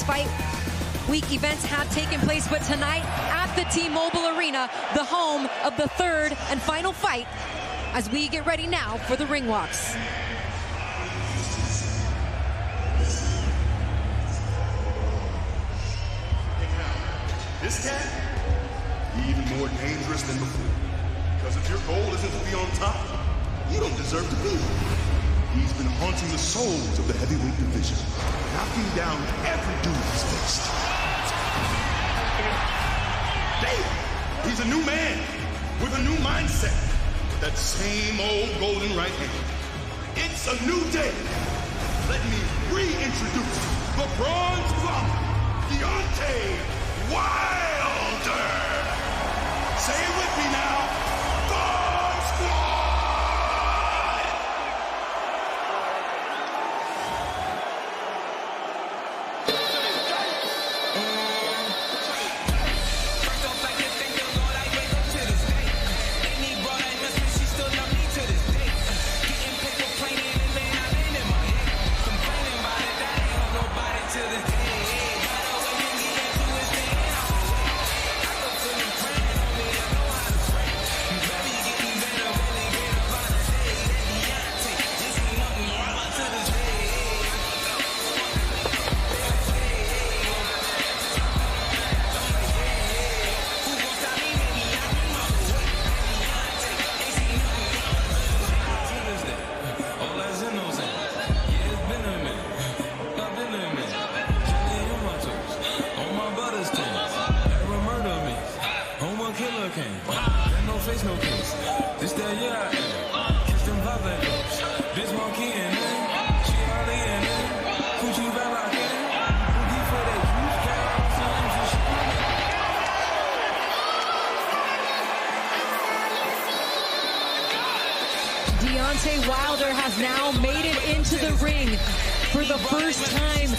This fight week events have taken place, but tonight at the T-Mobile Arena, the home of the third and final fight, as we get ready now for the ring walks. This cat, even more dangerous than before. Because if your goal isn't to be on top, you don't deserve to be. He's been haunting the souls of the heavyweight division, knocking down every dude he's faced. Damn! He's a new man with a new mindset. That same old golden right hand. It's a new day. Let me reintroduce the Bronze Bomber, Deontay Wilder. Say it with me now. Bomb Squad! Deontay Wilder has now made it into the ring for the first time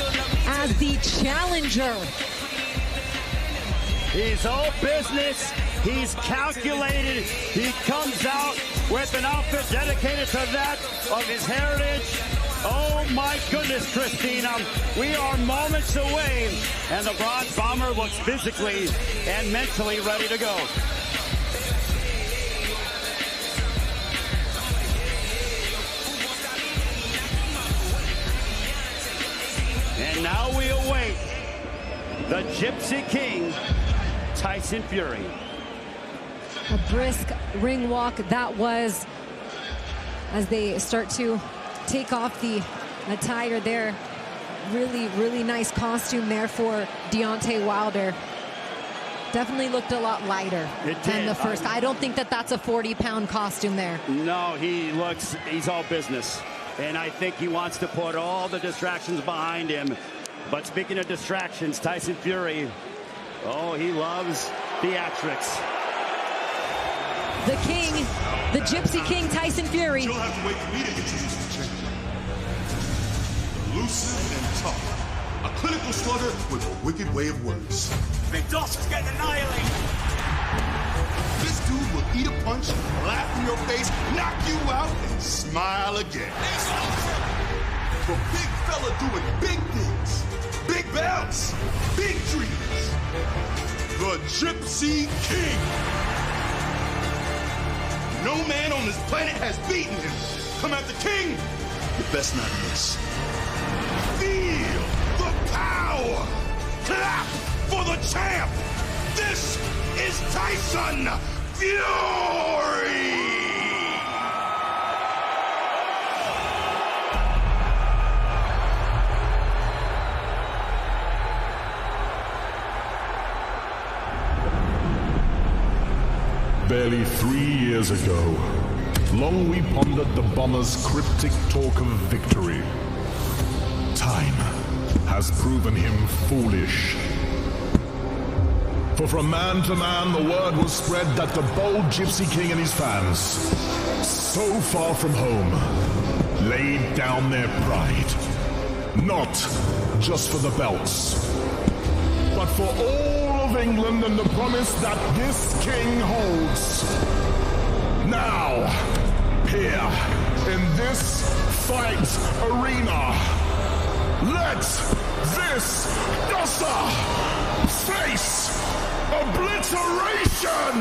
as the challenger. He's all business. He's calculated. He comes out with an outfit dedicated to that of his heritage. Oh my goodness, Christina. We are moments away, and the Bronze Bomber looks physically and mentally ready to go. And now we await the Gypsy King, Tyson Fury. A brisk ring walk that was, as they start to take off the attire there. Really, really nice costume there for Deontay Wilder. Definitely looked a lot lighter than the first. I don't think that that's a 40-pound costume there. No, he's all business. And I think he wants to put all the distractions behind him. But speaking of distractions, Tyson Fury, oh, he loves theatrics. The king, the Gypsy King, Tyson Fury. You'll have to wait for me to introduce the champion. Elusive and tough. A clinical slugger with a wicked way of words. Big Doss is getting annihilated. This dude will eat a punch, laugh in your face, knock you out, and smile again. For big fella doing big things, big belts, big dreams. The Gypsy King. No man on this planet has beaten him. Come at the king, you best not miss. Feel the power. Clap for the champ. This is Tyson Fury. Barely 3 years ago, long we pondered the bomber's cryptic talk of victory. Time has proven him foolish. For from man to man, the word was spread that the bold Gypsy King and his fans, so far from home, laid down their pride. Not just for the belts, but for all of England and the promise that this king holds. Now, here, in this fight arena, let this go! face obliteration.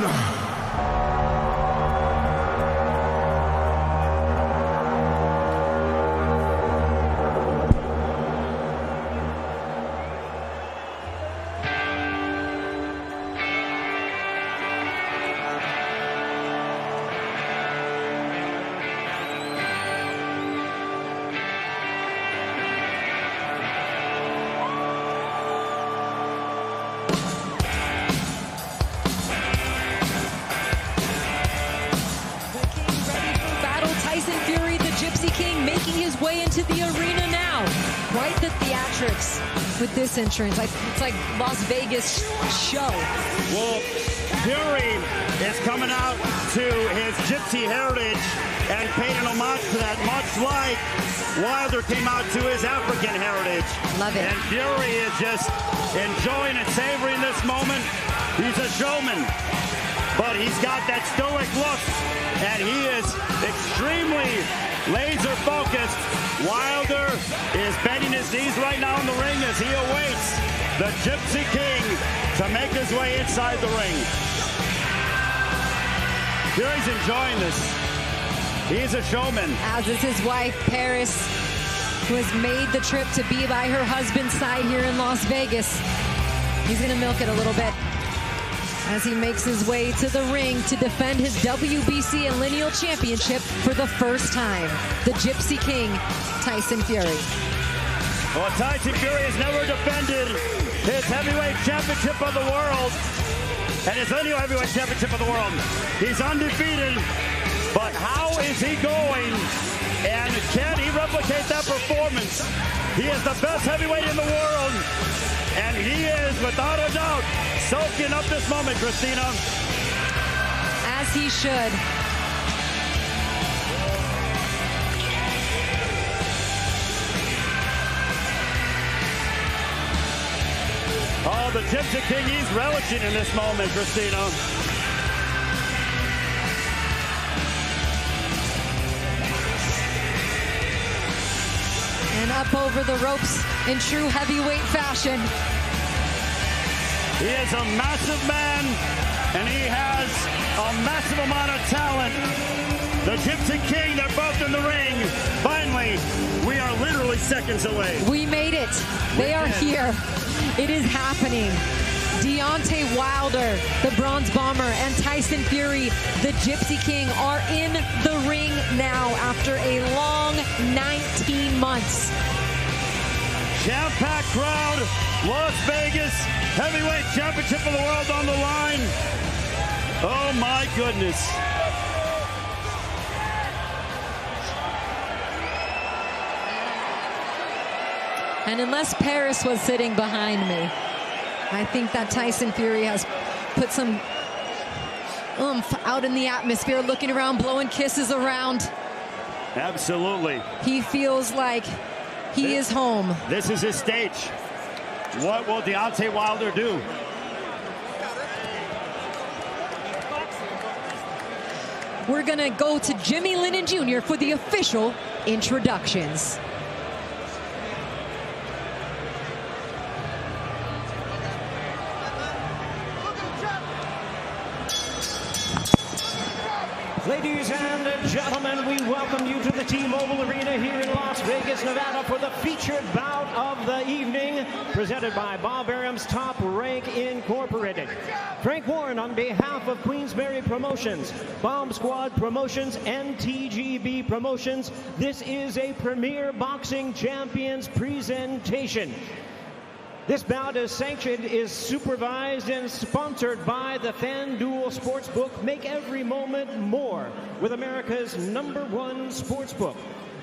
Tyson Fury, the Gypsy King, making his way into the arena now. Quite the theatrics with this entrance. It's like Las Vegas show. Well, Fury is coming out to his Gypsy heritage and paying an homage to that, much like Wilder came out to his African heritage. Love it. And Fury is just enjoying and savoring this moment. He's a showman, but he's got that stoic look, and he is extremely laser focused. Wilder is bending his knees right now in the ring as he awaits the Gypsy King to make his way inside the ring. Fury's enjoying this. He's a showman. As is his wife, Paris, who has made the trip to be by her husband's side here in Las Vegas. He's going to milk it a little bit as he makes his way to the ring to defend his WBC and Lineal Championship for the first time. The Gypsy King, Tyson Fury. Well, Tyson Fury has never defended his heavyweight championship of the world and his Lineal heavyweight championship of the world. He's undefeated, but how is he going? And can he replicate that performance? He is the best heavyweight in the world, and he is, without a doubt, soaking up this moment, Christina. As he should. Oh, the Gypsy King, he's relishing in this moment, Christina. And up over the ropes in true heavyweight fashion. He is a massive man, and he has a massive amount of talent. The Gypsy King, they're both in the ring. Finally, we are literally seconds away. We made it. They are here. It is happening. Deontay Wilder, the Bronze Bomber, and Tyson Fury, the Gypsy King, are in the ring now after a long 19 months. Jam-packed crowd, Las Vegas, heavyweight championship of the world on the line. Oh my goodness. And unless Paris was sitting behind me, I think that Tyson Fury has put some oomph out in the atmosphere, looking around, blowing kisses around. Absolutely. He feels like he is home. This is his stage. What will Deontay Wilder do? We're going to go to Jimmy Lennon Jr. for the official introductions. Ladies and gentlemen, we welcome you to the T-Mobile Arena here in Las Vegas, Nevada for the featured bout of the evening, presented by Bob Arum's Top Rank Incorporated. Frank Warren on behalf of Queensberry Promotions, Bomb Squad Promotions, and TGB Promotions. This is a Premier Boxing Champions presentation. This bout is sanctioned, is supervised, and sponsored by the FanDuel Sportsbook. Make every moment more with America's #1 sportsbook.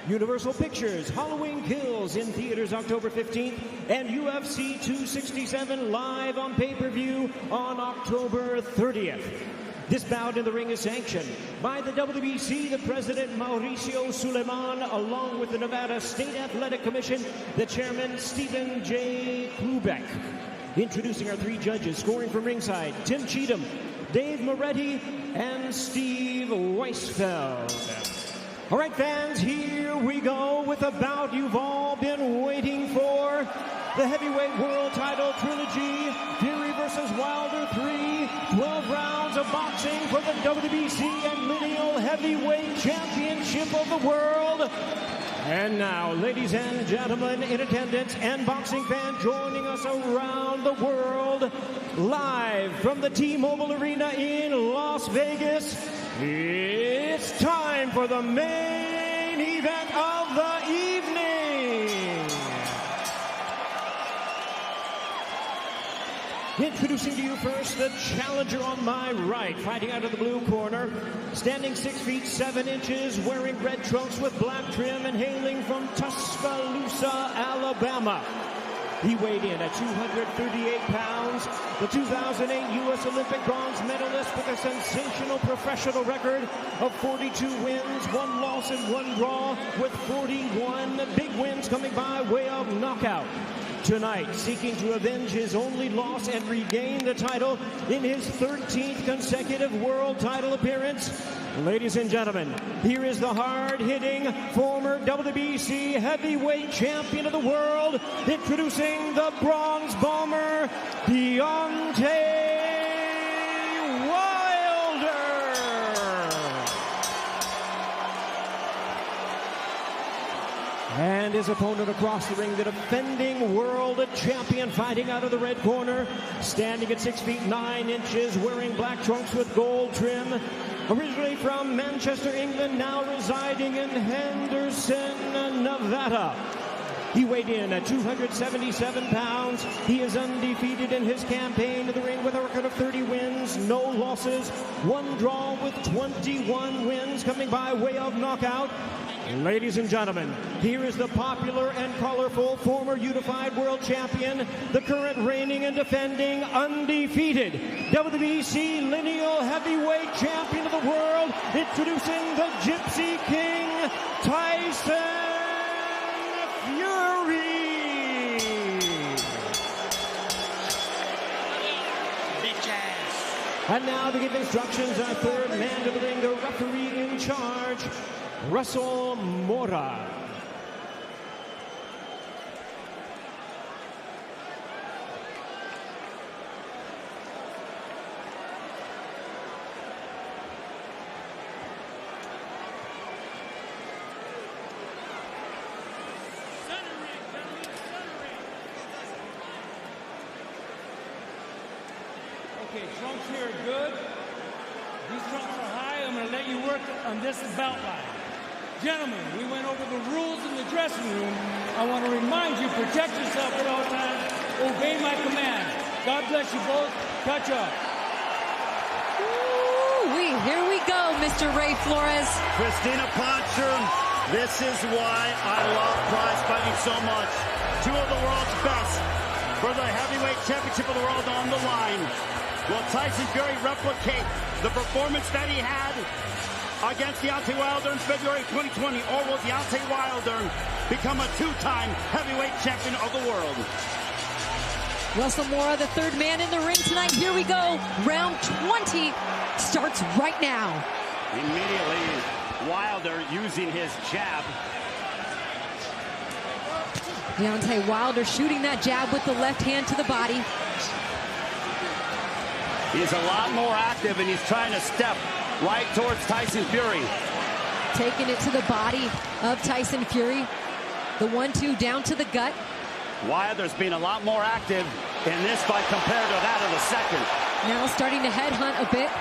Universal Pictures, Halloween Kills in theaters October 15th, and UFC 267 live on pay-per-view on October 30th. This bout in the ring is sanctioned by the WBC, the President Mauricio Suleiman, along with the Nevada State Athletic Commission, the Chairman Stephen J. Klubeck. Introducing our three judges, scoring from ringside, Tim Cheatham, Dave Moretti, and Steve Weisfeld. All right, fans, here we go with a bout you've all been waiting for. The heavyweight world title trilogy, Fury vs. for the WBC and Lineal Heavyweight Championship of the world. And now, ladies and gentlemen in attendance and boxing fans joining us around the world, live from the T-Mobile Arena in Las Vegas, it's time for the main event of the evening. Introducing to you first the challenger on my right, fighting out of the blue corner, standing 6 feet 7 inches, wearing red trunks with black trim and hailing from Tuscaloosa, Alabama. He weighed in at 238 pounds, the 2008 U.S. Olympic bronze medalist with a sensational professional record of 42 wins, 1 loss and 1 draw, with 41 big wins coming by way of knockout. Tonight, seeking to avenge his only loss and regain the title in his 13th consecutive world title appearance. Ladies and gentlemen, here is the hard-hitting former WBC heavyweight champion of the world, introducing the Bronze Bomber, Deontay Wilder. And his opponent across the ring, the defending world champion, fighting out of the red corner, standing at 6 feet 9 inches, wearing black trunks with gold trim. Originally from Manchester, England, now residing in Henderson, Nevada. He weighed in at 277 pounds. He is undefeated in his campaign to the ring with a record of 30 wins, no losses, 1 draw with 21 wins coming by way of knockout. Ladies and gentlemen, here is the popular and colorful former unified world champion, the current reigning and defending undefeated WBC lineal heavyweight champion of the world, introducing the Gypsy King, Tyson Fury. And now to give instructions, our third man to the ring, the referee in charge, Russell Mora. Okay, trunks here are good. These trunks are high. I'm going to let you work on this belt line. Gentlemen, we went over the rules in the dressing room. I want to remind you, protect yourself at all times. Obey my command. God bless you both. Catch up. Here we go, Mr. Ray Flores. Christina Poncher, this is why I love prize fighting so much. 2 of the world's best for the heavyweight championship of the world on the line. Will Tyson Fury replicate the performance that he had against Deontay Wilder in February 2020, or will Deontay Wilder become a 2-time heavyweight champion of the world? Russell Mora, the third man in the ring tonight. Here we go. Round 20 starts right now. Immediately, Wilder using his jab. Deontay Wilder shooting that jab with the left hand to the body. He's a lot more active, and he's trying to step right towards Tyson Fury. Taking it to the body of Tyson Fury. The 1-2 down to the gut. Wilder's been a lot more active in this fight compared to that of the second. Now starting to headhunt a bit.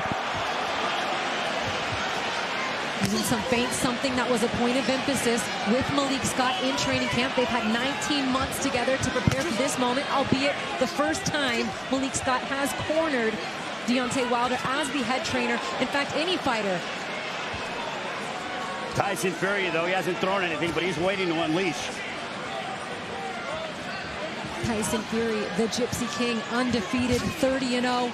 Using some feints, something that was a point of emphasis with Malik Scott in training camp. They've had 19 months together to prepare for this moment, albeit the first time Malik Scott has cornered Deontay Wilder as the head trainer. In fact, any fighter. Tyson Fury, though, he hasn't thrown anything, but he's waiting to unleash. Tyson Fury, the Gypsy King, undefeated, 30-0.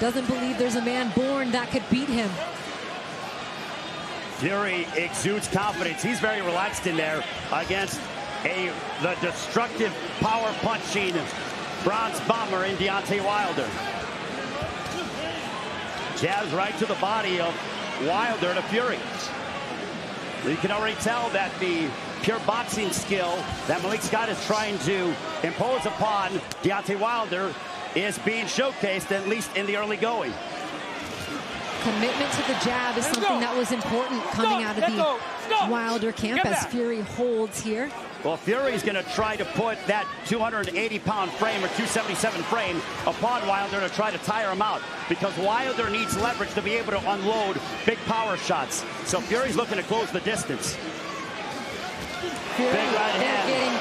Doesn't believe there's a man born that could beat him. Fury exudes confidence. He's very relaxed in there against the destructive, power-punching bronze bomber in Deontay Wilder. Jabs right to the body of Wilder to Fury. You can already tell that the pure boxing skill that Malik Scott is trying to impose upon Deontay Wilder is being showcased, at least in the early going. Commitment to the jab is something that was important coming out of the Wilder camp as Fury holds here. Well, Fury's going to try to put that 280-pound frame or 277 frame upon Wilder to try to tire him out, because Wilder needs leverage to be able to unload big power shots. So Fury's looking to close the distance. Fury, big right hand. Getting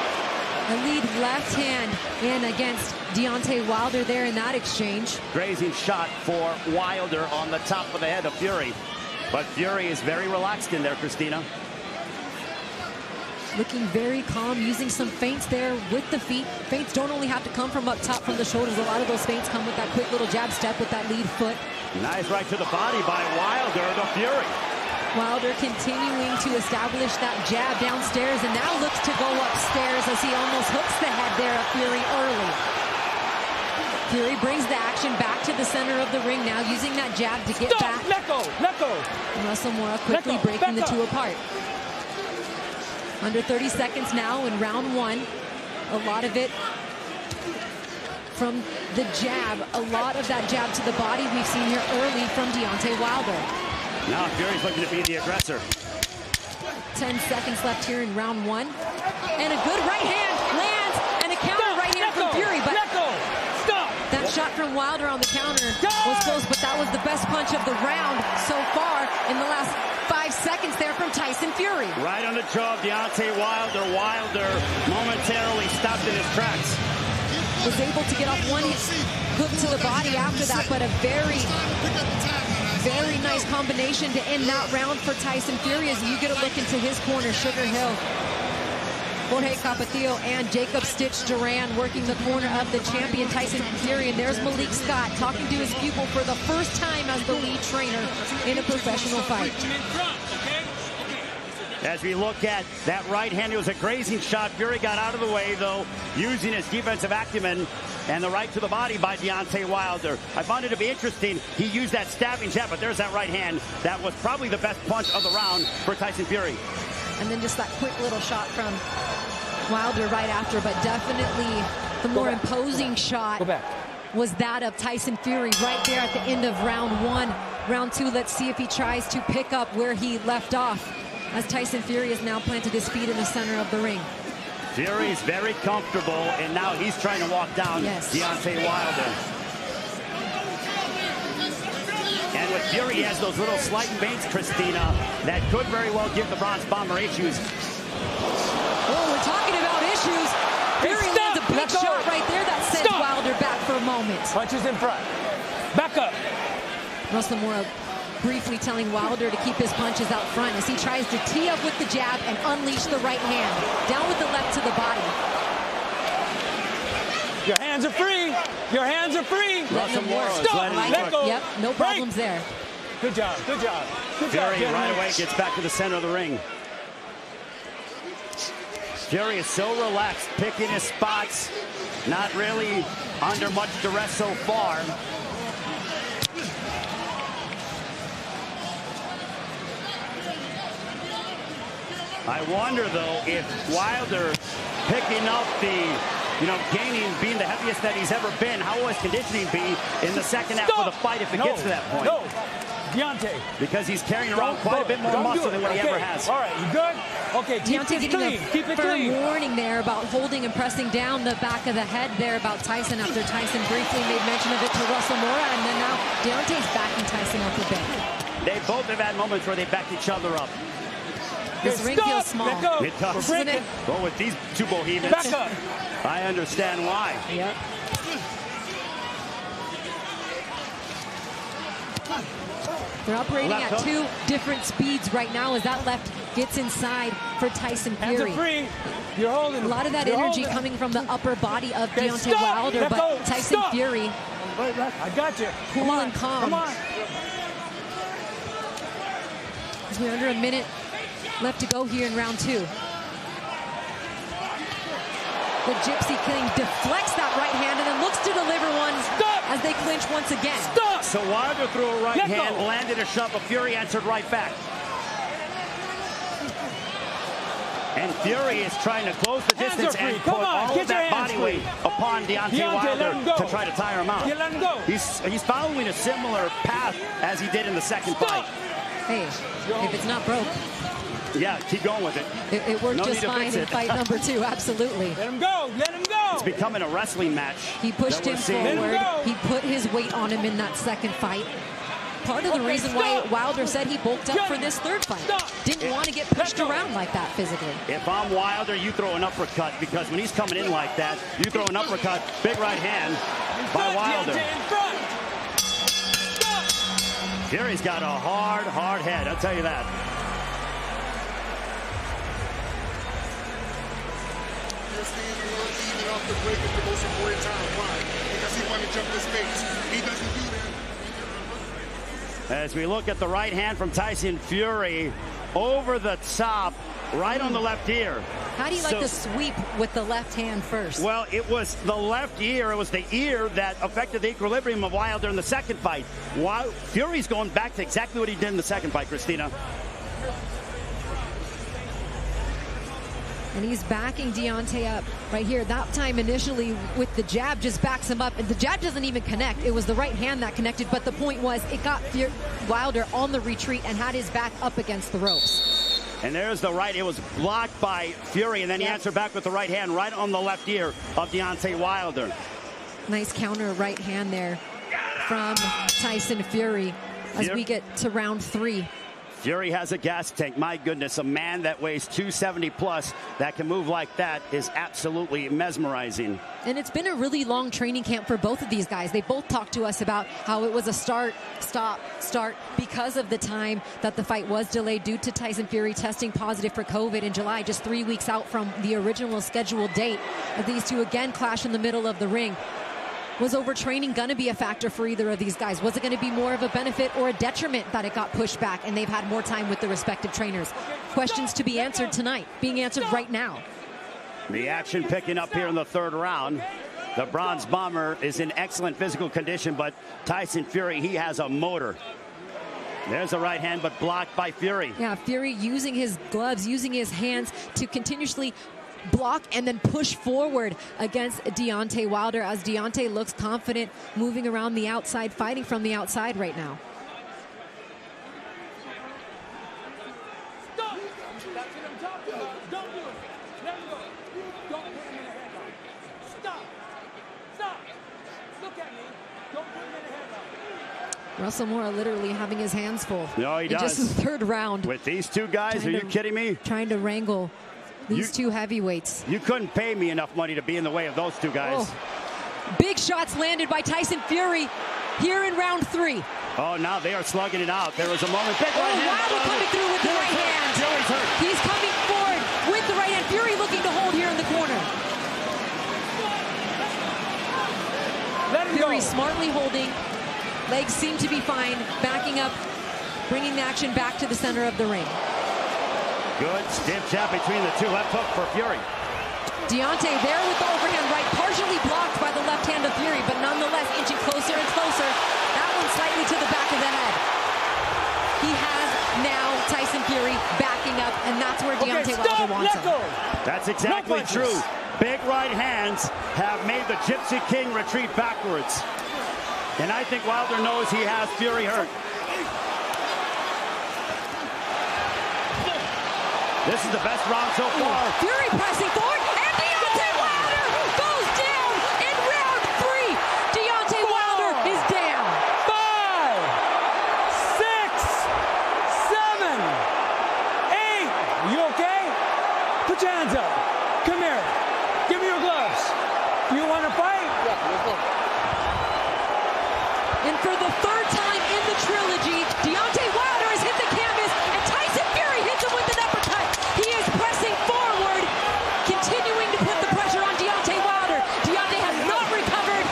a lead left hand in against Deontay Wilder there in that exchange. Grazing shot for Wilder on the top of the head of Fury. But Fury is very relaxed in there, Christina. Looking very calm, using some feints there with the feet. Feints don't only have to come from up top from the shoulders. A lot of those feints come with that quick little jab step with that lead foot. Nice right to the body by Wilder, the Fury. Wilder continuing to establish that jab downstairs, and now looks to go upstairs as he almost hooks the head there of Fury early. Fury brings the action back to the center of the ring now, using that jab to get back. Let go, let go. Russell Mora quickly breaking the two apart. Under 30 seconds now in round one. A lot of it from the jab. A lot of that jab to the body we've seen here early from Deontay Wilder. Now Fury's looking to be the aggressor. 10 seconds left here in round one. And a good right hand lands, and a counter right hand from Fury. But that shot from Wilder on the counter was close, but that was the best punch of the round so far in the last 5 seconds there from Tyson Fury. Right on the jaw of Deontay Wilder. Wilder momentarily stopped in his tracks. Was able to get off one hook to the body after that, but a very nice combination to end that round for Tyson Fury as you get a look into his corner. Sugar Hill, Jorge Capetillo, and Jacob Stitch Duran working the corner of the champion Tyson Fury. And there's Malik Scott talking to his pupil for the first time as the lead trainer in a professional fight. As we look at that right hand, it was a grazing shot. Fury got out of the way, though, using his defensive acumen, and the right to the body by Deontay Wilder. I found it to be interesting. He used that stabbing jab, but there's that right hand. That was probably the best punch of the round for Tyson Fury. And then just that quick little shot from Wilder right after, but definitely the more imposing shot was that of Tyson Fury right there at the end of round one. Round two, let's see if he tries to pick up where he left off, as Tyson Fury has now planted his feet in the center of the ring. Fury's very comfortable, and now he's trying to walk down Deontay Wilder. And with Fury, he has those little slight feints, Christina, that could very well give the Bronze Bomber issues. Oh, we're talking about issues. Fury lands a big shot right there that sends Wilder back for a moment. Punches in front. Back up. Russell Mora briefly telling Wilder to keep his punches out front as he tries to tee up with the jab and unleash the right hand. Down with the left to the body. Your hands are free. Your hands are free. Russell Mora Let go. Yep, no problems there. Good job. Good job. Good Fury job, right away gets back to the center of the ring. Fury is so relaxed, picking his spots, not really under much duress so far. I wonder, though, if Wilder picking up gaining, being the heaviest that he's ever been, how will his conditioning be in the second half of the fight if it gets to that point? No, Deontay. Because he's carrying around quite a bit more muscle than what he ever has. All right, you good? Okay, Deontay getting a firm warning there about holding and pressing down the back of the head there about Tyson after Tyson briefly made mention of it to Russell Mora, and then now Deontay's backing Tyson up a bit. They both have had moments where they backed each other up. This ring feels small. It does. Well, with these two Bohemians, back up. I understand why. Yep. They're operating Left at hook. two different speeds right now as that left gets inside for Tyson Hands Fury. are free. You're holding. A lot of that energy coming from the upper body of Deontay Wilder, Let but go. Tyson Fury I got you. cool and calm. Come on. As we're under a minute left to go here in round two. The Gypsy King deflects that right hand and then looks to deliver one as they clinch once again. So Wilder threw a right hand, landed a shove, but Fury answered right back. And Fury is trying to close the Hands distance are free. and Come put on, all get of your that hands body weight free. upon Deontay Deontay, let him Wilder go. to try to tire him out. You let him go. He's following a similar path as he did in the second fight. Hey, if it's not broke, Yeah, keep going with it. it worked No just need to fine fix in it. fight number 2. Absolutely. Let him go. Let him go. It's becoming a wrestling match. He pushed that we're him seeing. forward. Let him go. He put his weight on him in that second fight. Part of the Okay, reason why stop. Wilder said he bulked up for this third fight. Stop. Didn't want to get pushed go. around like that physically. If I'm Wilder, you throw an uppercut, because when he's coming in like that, you throw an uppercut, big right hand by Wilder. Deontay in front. Stop. Fury's got a hard head, I'll tell you that. Even off the break at the most important time. Why? Because he wanted to jump this face. He doesn't do that. As we look at the right hand from Tyson Fury, over the top, right on the left ear. How do you like the sweep with the left hand first? Well, it was the left ear. It was the ear that affected the equilibrium of Wilder in the second fight. While Fury's going back to exactly what he did in the second fight, Christina. And he's backing Deontay up right here. That time initially with the jab just backs him up. And the jab doesn't even connect. It was the right hand that connected. But the point was it got Wilder on the retreat and had his back up against the ropes. And there's the right. It was blocked by Fury. And then he answered back with the right hand right on the left ear of Deontay Wilder. Nice counter right hand there from Tyson Fury as we get to round 3. Fury has a gas tank. My goodness, a man that weighs 270 plus that can move like that is absolutely mesmerizing. And it's been a really long training camp for both of these guys. They both talked to us about how it was a start, stop, start because of the time that the fight was delayed due to Tyson Fury testing positive for COVID in July, just 3 weeks out from the original scheduled date. These two again clash in the middle of the ring. Was overtraining going to be a factor for either of these guys? Was it going to be more of a benefit or a detriment that it got pushed back and they've had more time with the respective trainers? Questions to be answered tonight, being answered right now. The action picking up here in the third round. The Bronze Bomber is in excellent physical condition, but Tyson Fury, he has a motor. There's a right hand, but blocked by Fury. Yeah, Fury using his gloves, using his hands to continuously block and then push forward against Deontay Wilder as Deontay looks confident moving around the outside, fighting from the outside right now. Stop. That's what I'm talking about. Don't do it. Let him go. Don't put him in a headlock. Stop. Stop. Look at me. Don't put him in a headlock. Russell Moore literally having his hands full. No, he in does. just the third round. With these two guys, are you kidding me? Trying to wrangle these two heavyweights. You couldn't pay me enough money to be in the way of those two guys. Oh. Big shots landed by Tyson Fury here in round 3. Oh, now they are slugging it out. There was a moment. Big right hand. Wilder coming through with the right hand. Fury's hurt. He's coming forward with the right hand. Fury looking to hold here in the corner. Let him Fury go. smartly holding. Legs seem to be fine. Backing up, bringing the action back to the center of the ring. Good stiff jab between the two. Left hook for Fury. Deontay there with the overhand right, partially blocked by the left hand of Fury, but nonetheless inching closer and closer. That one slightly to the back of the head. He has now Tyson Fury backing up, and that's where Deontay Wilder wants him. That's exactly true. Big right hands have made the Gypsy King retreat backwards. And I think Wilder knows he has Fury hurt. This is the best round so far. Fury pressing forward, and Deontay Wilder goes down in round 3. Deontay Wilder is down. 5, 6, 7, 8. You okay? Put your hands up. Come here. Give me your gloves. You want to fight? And for the third time in the trilogy, Deontay Wilder has hit the canvas, and Tyson Fury hits him with an uppercut. He is pressing forward, continuing to put the pressure on Deontay Wilder. Deontay has not recovered.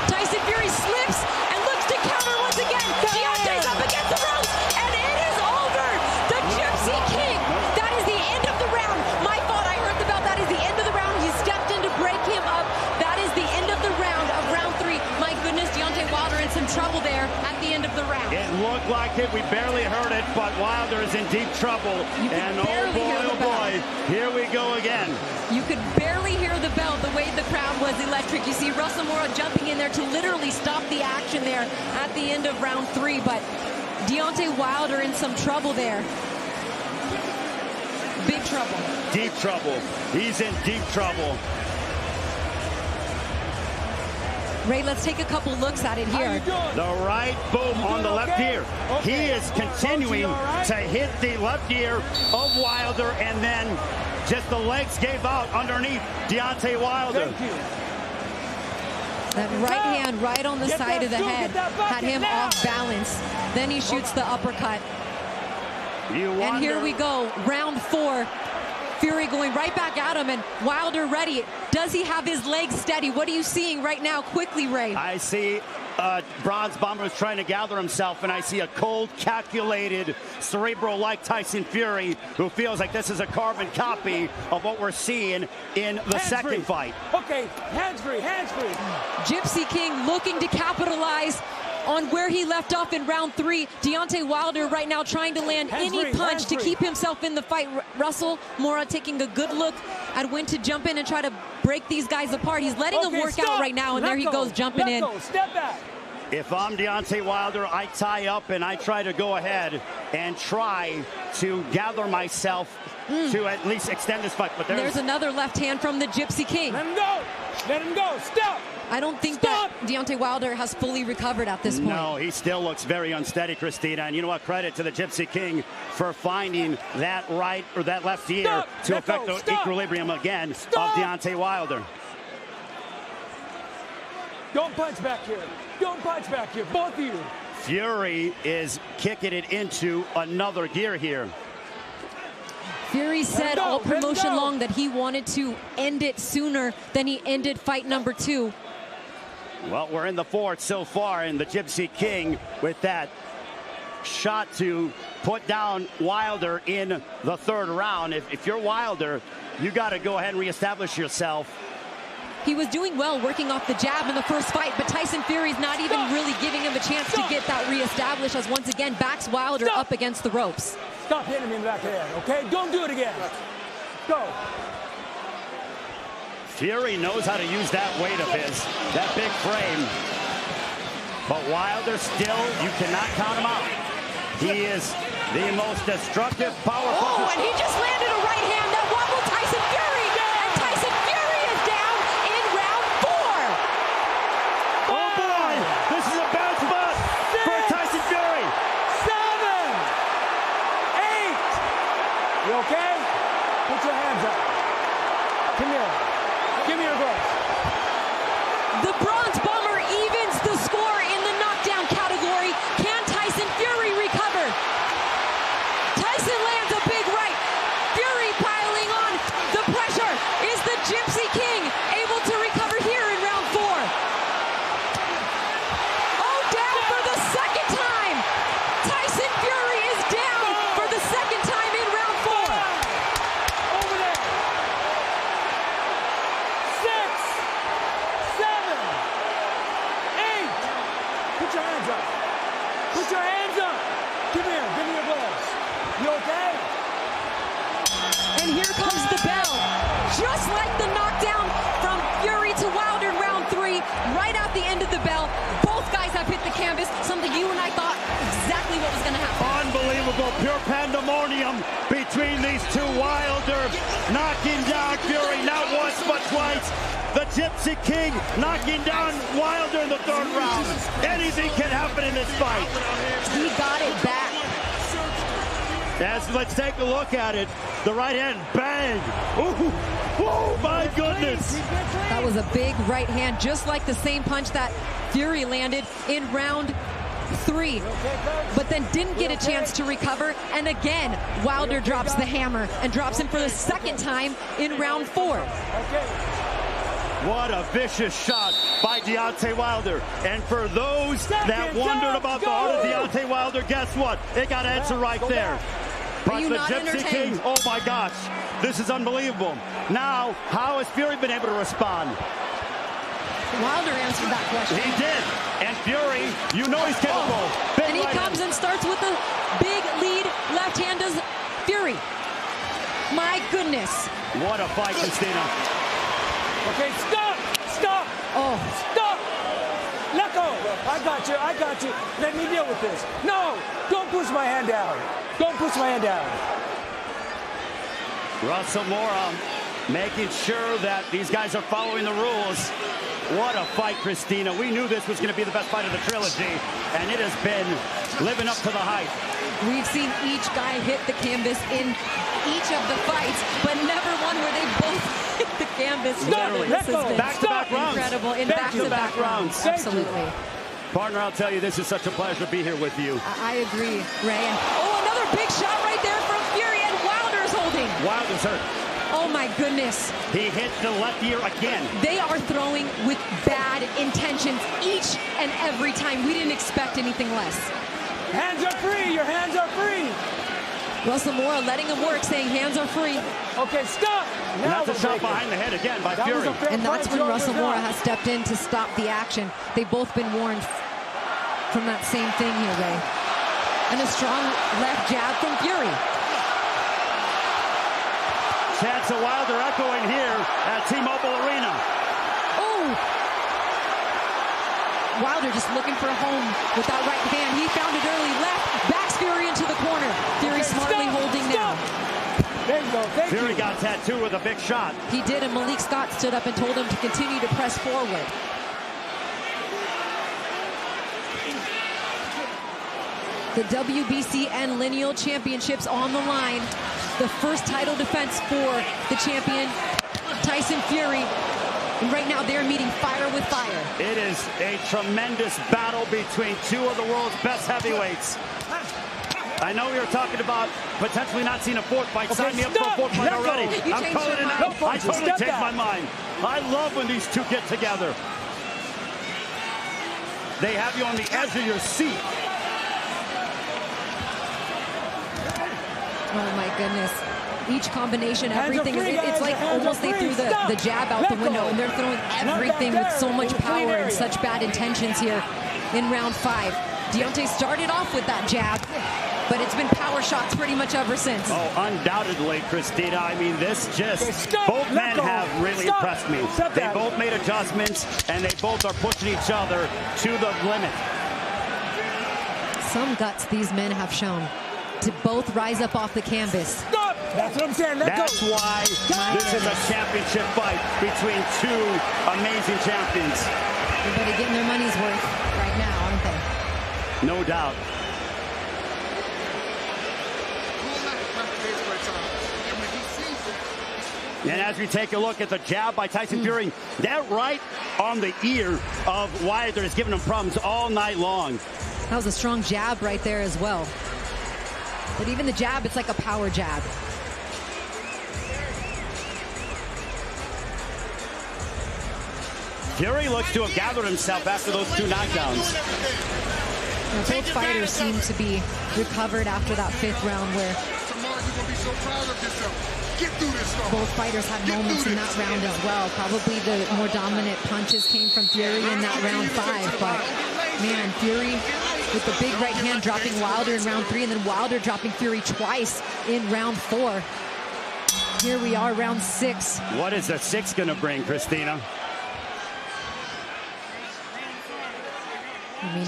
Tyson Fury slips and looks to counter once again. Deontay's up against the ropes, and it is over. The Gypsy King. That is the end of the round. My fault, I heard the bell. That is the end of the round. He stepped in to break him up. That is the end of the round of round 3. My goodness, Deontay Wilder in some trouble there. It looked like it. We barely heard it, but Wilder is in deep trouble. And oh boy, here we go again. You could barely hear the bell the way the crowd was electric. You see Russell Mora jumping in there to literally stop the action there at the end of round 3, but Deontay Wilder in some trouble there. Big trouble. Deep trouble. He's in deep trouble. Ray, let's take a couple looks at it here. The right boom on the left ear. He is continuing to hit the left ear of Wilder, and then just the legs gave out underneath Deontay Wilder. That right hand right on the side of the head had him off balance. Then he shoots the uppercut. And here we go, round 4. Fury going right back at him, and Wilder ready. Does he have his legs steady? What are you seeing right now? Quickly, Ray. I see Bronze Bomber is trying to gather himself, and I see a cold, calculated, cerebral-like Tyson Fury who feels like this is a carbon copy of what we're seeing in the second fight. Okay, hands free, hands free. Gypsy King looking to capitalize on where he left off in round 3. Deontay Wilder right now trying to land any punch to keep himself in the fight. Russell Mora taking a good look at when to jump in and try to break these guys apart. He's letting them work out right now, and there he goes jumping in. Step back. If I'm Deontay Wilder, I tie up and I try to go ahead and try to gather myself to at least extend this fight. But there's another left hand from the Gypsy King. Let him go. Let him go. Stop. I don't think that Deontay Wilder has fully recovered at this point. No, he still looks very unsteady, Christina. And you know what? Credit to the Gypsy King for finding that right or that left ear to affect the equilibrium again of Deontay Wilder. Don't punch back here. Don't punch back here, both of you. Fury is kicking it into another gear here. Fury said all promotion long that he wanted to end it sooner than he ended fight number 2. Well, we're in the 4th so far, and the Gypsy King with that shot to put down Wilder in the 3rd round. If you're Wilder, you got to go ahead and reestablish yourself. He was doing well working off the jab in the first fight, but Tyson Fury's not even really giving him a chance to get that reestablished, as once again backs Wilder up against the ropes. Stop hitting me in the back of the head, okay? Don't do it again. Go. Fury knows how to use that weight of his, that big frame. But Wilder still, you cannot count him out. He is the most destructive power puncher. Oh, and he just landed a right hand that wobbled Tyson Fury. And Tyson Fury is down in round 4. Oh boy, this is a bad spot for Tyson Fury. 7, 8. You okay? Put your hands up. Come here. Give me your gloves. The Bronze Bomber evens the score in the knockdown category. Can Tyson Fury recover? Tyson lands a big right. Fury piling on. The pressure. Is the Gypsy King able to recover here in round 4? Oh, down for the 2nd time. Tyson Fury is down for the 2nd time in round 4. Over there. 6, 7, 8. Put your hands up. Put your hands up. Come here. Give me your gloves. You okay? And here comes the bell. Just like the knockdown from Fury to Wilder in round 3, right at the end of the bell, both guys have hit the canvas, something you and I thought exactly what was going to happen. Unbelievable, pure pandemonium between these two. Wilder knocking down Fury not once but twice. The Gypsy King knocking down Wilder in the 3rd round. Anything can happen in this fight. He got it back. Let's take a look at it. The right hand, bang. Ooh, oh my goodness. That was a big right hand, just like the same punch that Fury landed in round 3. But then didn't get a chance to recover. And again, Wilder drops the hammer and drops him for the 2nd time in round 4. What a vicious shot by Deontay Wilder. And for those that wondered about the heart of Deontay Wilder, guess what? It got answered right there. But the Gypsy King, oh my gosh, this is unbelievable. Now, how has Fury been able to respond? Wilder answered that question. He did. And Fury, you know he's capable. And he and starts with a big lead. Left hand does Fury. My goodness. What a fight, Christina. Okay, stop! Stop! Oh. Stop! Let go! I got you, I got you. Let me deal with this. No! Don't push my hand down. Don't push my hand down. Russell Mora making sure that these guys are following the rules. What a fight, Christina. We knew this was going to be the best fight of the trilogy, and it has been living up to the hype. We've seen each guy hit the canvas in each of the fights, but never one where they both hit the canvas. Literally. This has been Back-to-back rounds. Incredible. In Back-to-back rounds. Absolutely. Partner, I'll tell you, this is such a pleasure to be here with you. I agree, Ray. And, another big shot right there from Fury, and Wilder's holding. Wilder's hurt. Oh, my goodness. He hit the left ear again. They are throwing with bad intentions each and every time. We didn't expect anything less. Hands are free. Your hands are free. Russell Mora letting him work, saying hands are free. Okay, stop. And that's a shot behind the head again by Fury. And that's when Russell Mora has stepped in to stop the action. They've both been warned from that same thing here, Ray. And a strong left jab from Fury. Chance of Wilder echoing here at T-Mobile Arena. Oh! Wilder just looking for a home with that right hand. He found it early. Left, backs Fury into the corner. Fury smartly holding now. There you go. Fury got tattooed with a big shot. He did, and Malik Scott stood up and told him to continue to press forward. The WBC and Lineal Championships on the line. The first title defense for the champion, Tyson Fury. And right now they're meeting fire with fire. It is a tremendous battle between two of the world's best heavyweights. I know we were talking about potentially not seeing a fourth fight. Sign me up for a fourth fight already. I'm calling it out. I totally changed my mind. I love when these two get together. They have you on the edge of your seat. Oh my goodness. Each combination, everything, it's like almost they threw the jab out the window, and they're throwing everything with so much power and such bad intentions here in round 5. Deontay started off with that jab, but it's been power shots pretty much ever since. Oh, undoubtedly, Christina. I mean, this just, both men have really impressed me. They both made adjustments, and they both are pushing each other to the limit. Some guts these men have shown to both rise up off the canvas. That's what I'm saying. That's why this is a championship fight between two amazing champions. Everybody getting their money's worth right now, aren't they? No doubt. And as we take a look at the jab by Tyson Fury, that right on the ear of Wilder is giving him problems all night long. That was a strong jab right there as well. But even the jab, it's like a power jab. Fury looks to have gathered himself after those two knockdowns. Now, both fighters seem to be recovered after that 5th round where both fighters had moments in that round as well. Probably the more dominant punches came from Fury in that round 5. But, man, Fury with the big right hand dropping Wilder in round 3, and then Wilder dropping Fury twice in round 4. Here we are, round 6. What is the 6th going to bring, Christina? I mean,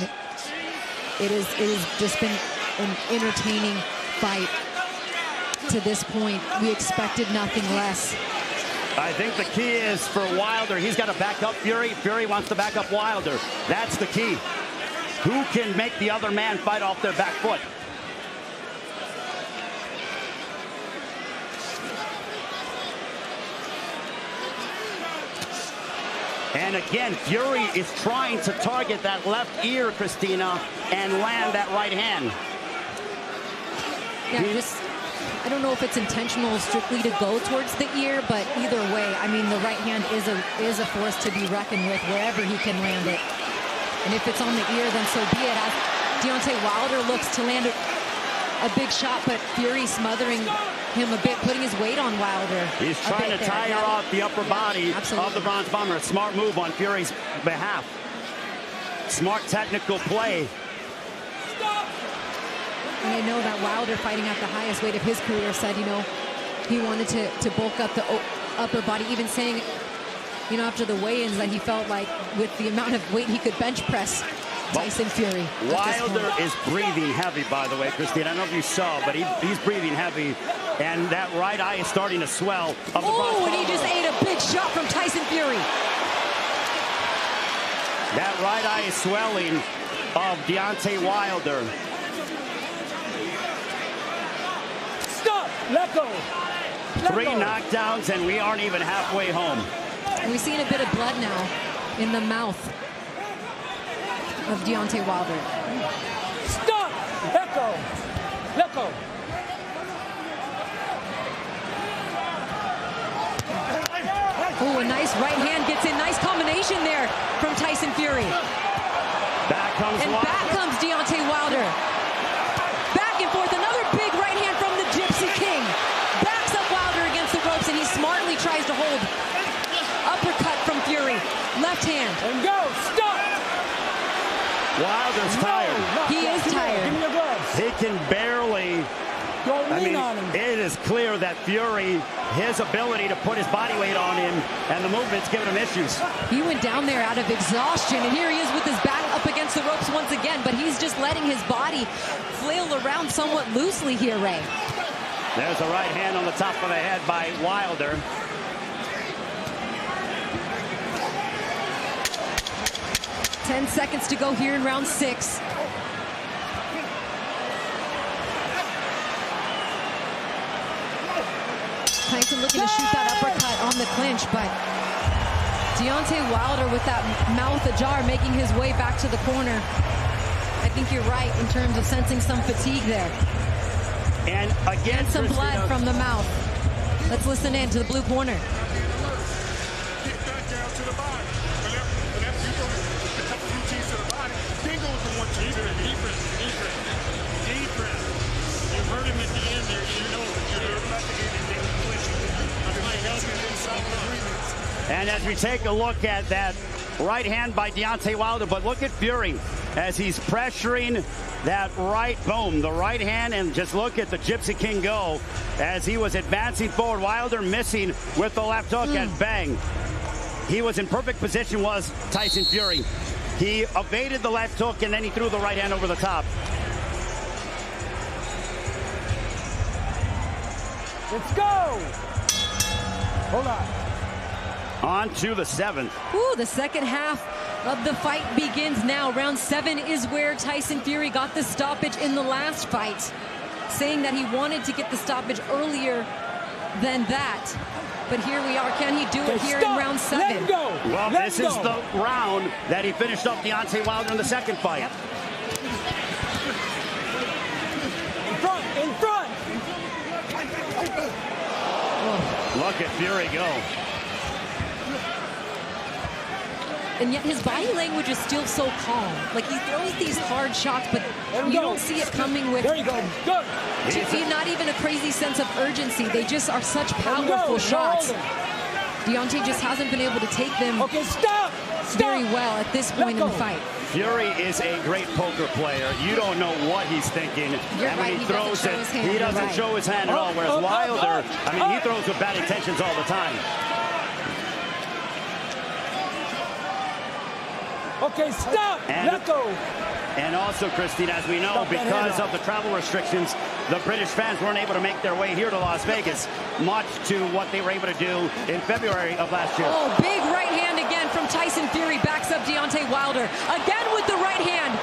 it has just been an entertaining fight to this point. We expected nothing less. I think the key is for Wilder. He's got to back up Fury. Fury wants to back up Wilder. That's the key. Who can make the other man fight off their back foot? And again, Fury is trying to target that left ear, Christina, and land that right hand. Yeah, I don't know if it's intentional strictly to go towards the ear, but either way, I mean, the right hand is a force to be reckoned with wherever he can land it. And if it's on the ear, then so be it. As Deontay Wilder looks to land a big shot, but Fury smothering him a bit, putting his weight on Wilder. He's trying to tire off the upper body of the Bronze Bomber. A smart move on Fury's behalf. Smart technical play. And I know that Wilder, fighting at the highest weight of his career, said, you know, he wanted to bulk up the upper body, even saying, you know, after the weigh-ins that he felt like with the amount of weight he could bench press Tyson Fury. Wilder is breathing heavy, by the way, Christine. I don't know if you saw, but he's breathing heavy, and that right eye is starting to swell. Oh, and he just ate a big shot from Tyson Fury. That right eye is swelling of Deontay Wilder. Stop! Let go! Three knockdowns, and we aren't even halfway home. And we're seeing a bit of blood now in the mouth of Deontay Wilder. Stop! Let go! Let go! Oh, a nice right hand gets in. Nice combination there from Tyson Fury. Back comes and Wilder. Back comes Deontay Wilder. Back and forth. Another big right hand from the Gypsy King. Backs up Wilder against the ropes, and he smartly tries to hold. Uppercut from Fury. Left hand. And go! Stop! Wilder's tired. He is tired. Give me your gloves. He can barely. Don't lean on him. It is clear that Fury, his ability to put his body weight on him and the movement's giving him issues. He went down there out of exhaustion, and here he is with his back up against the ropes once again, but he's just letting his body flail around somewhat loosely here, Ray. There's a right hand on the top of the head by Wilder. Ten seconds to go here in round 6. Tyson looking to shoot that uppercut on the clinch, but Deontay Wilder with that mouth ajar, making his way back to the corner. I think you're right in terms of sensing some fatigue there. And again, some blood from the mouth. Let's listen in to the blue corner. Get back down to the body. Whenever you go a couple routines to the body, then goes the 1, 2, 3. Deep breath. You heard him at the end there. You know you're about to get anything clinching. And as we take a look at that right hand by Deontay Wilder, but look at Fury as he's pressuring that right, boom, the right hand, and just look at the Gypsy King go as he was advancing forward. Wilder missing with the left hook and bang. He was in perfect position, was Tyson Fury. He evaded the left hook and then he threw the right hand over the top. Let's go! Hold on. On to the 7th. Ooh, the second half of the fight begins now. Round 7 is where Tyson Fury got the stoppage in the last fight, saying that he wanted to get the stoppage earlier than that. But here we are. Can he do it here in round 7? Let go. Well, this is the round that he finished off Deontay Wilder in the second fight. Yep. In front, in front. Look at Fury go. And yet his body language is still so calm. Like, he throws these hard shots, but you don't see it coming with... There you go. Good. Not even a crazy sense of urgency. They just are such powerful shots. Deontay just hasn't been able to take them very well at this point in the fight. Fury is a great poker player. You don't know what he's thinking. You're and right, when he throws it, he doesn't show his hand at all. Whereas Wilder, I mean, he throws with bad intentions all the time. Okay, stop. Let go. And also, Christine, as we know, because of the travel restrictions, the British fans weren't able to make their way here to Las Vegas, much to what they were able to do in February of last year. Oh, big right hand again from Tyson Fury. Backs up Deontay Wilder. Again with the right hand.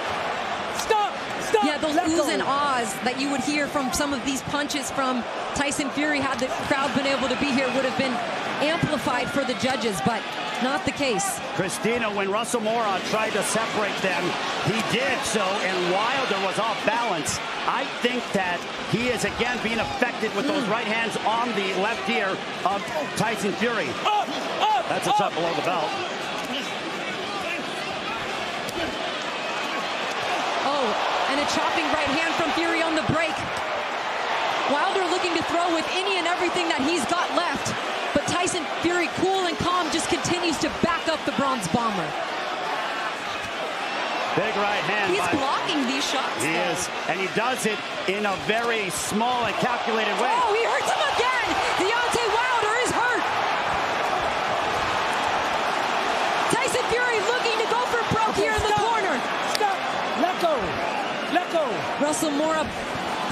Stop. Stop. Yeah, those oohs and ahs that you would hear from some of these punches from Tyson Fury, had the crowd been able to be here, would have been amplified for the judges, but not the case. Christina, when Russell Moron tried to separate them, he did so, and Wilder was off balance. I think that he is again being affected with those right hands on the left ear of Tyson Fury. That's a shot below the belt. Oh, and a chopping right hand from Fury on the break. Wilder looking to throw with any and everything that he's got left. But Tyson Fury, cool and calm, just continues to back up the Bronze Bomber. Big right hand. He's blocking these shots. He is, and he does it in a very small and calculated way. Oh, he hurts him again. Deontay Wilder is hurt. Tyson Fury looking to go for broke here in the corner. Stop. Let go. Let go. Russell Mora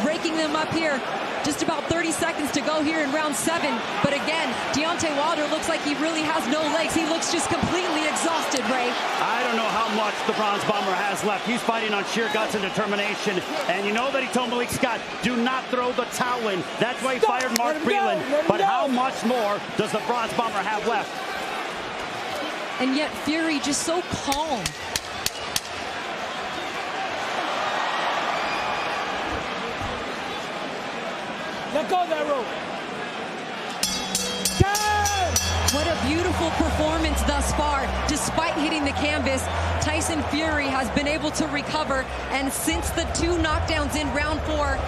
breaking them up here. Just about 30 seconds to go here in round 7. But again, Deontay Wilder looks like he really has no legs. He looks just completely exhausted, Ray. I don't know how much the Bronze Bomber has left. He's fighting on sheer guts and determination. And you know that he told Malik Scott, do not throw the towel in. That's why he fired Mark Freeland. But how much more does the Bronze Bomber have left? And yet Fury just so calm. Let go of that rope. What a beautiful performance thus far. Despite hitting the canvas, Tyson Fury has been able to recover, and since the 2 knockdowns in round 4,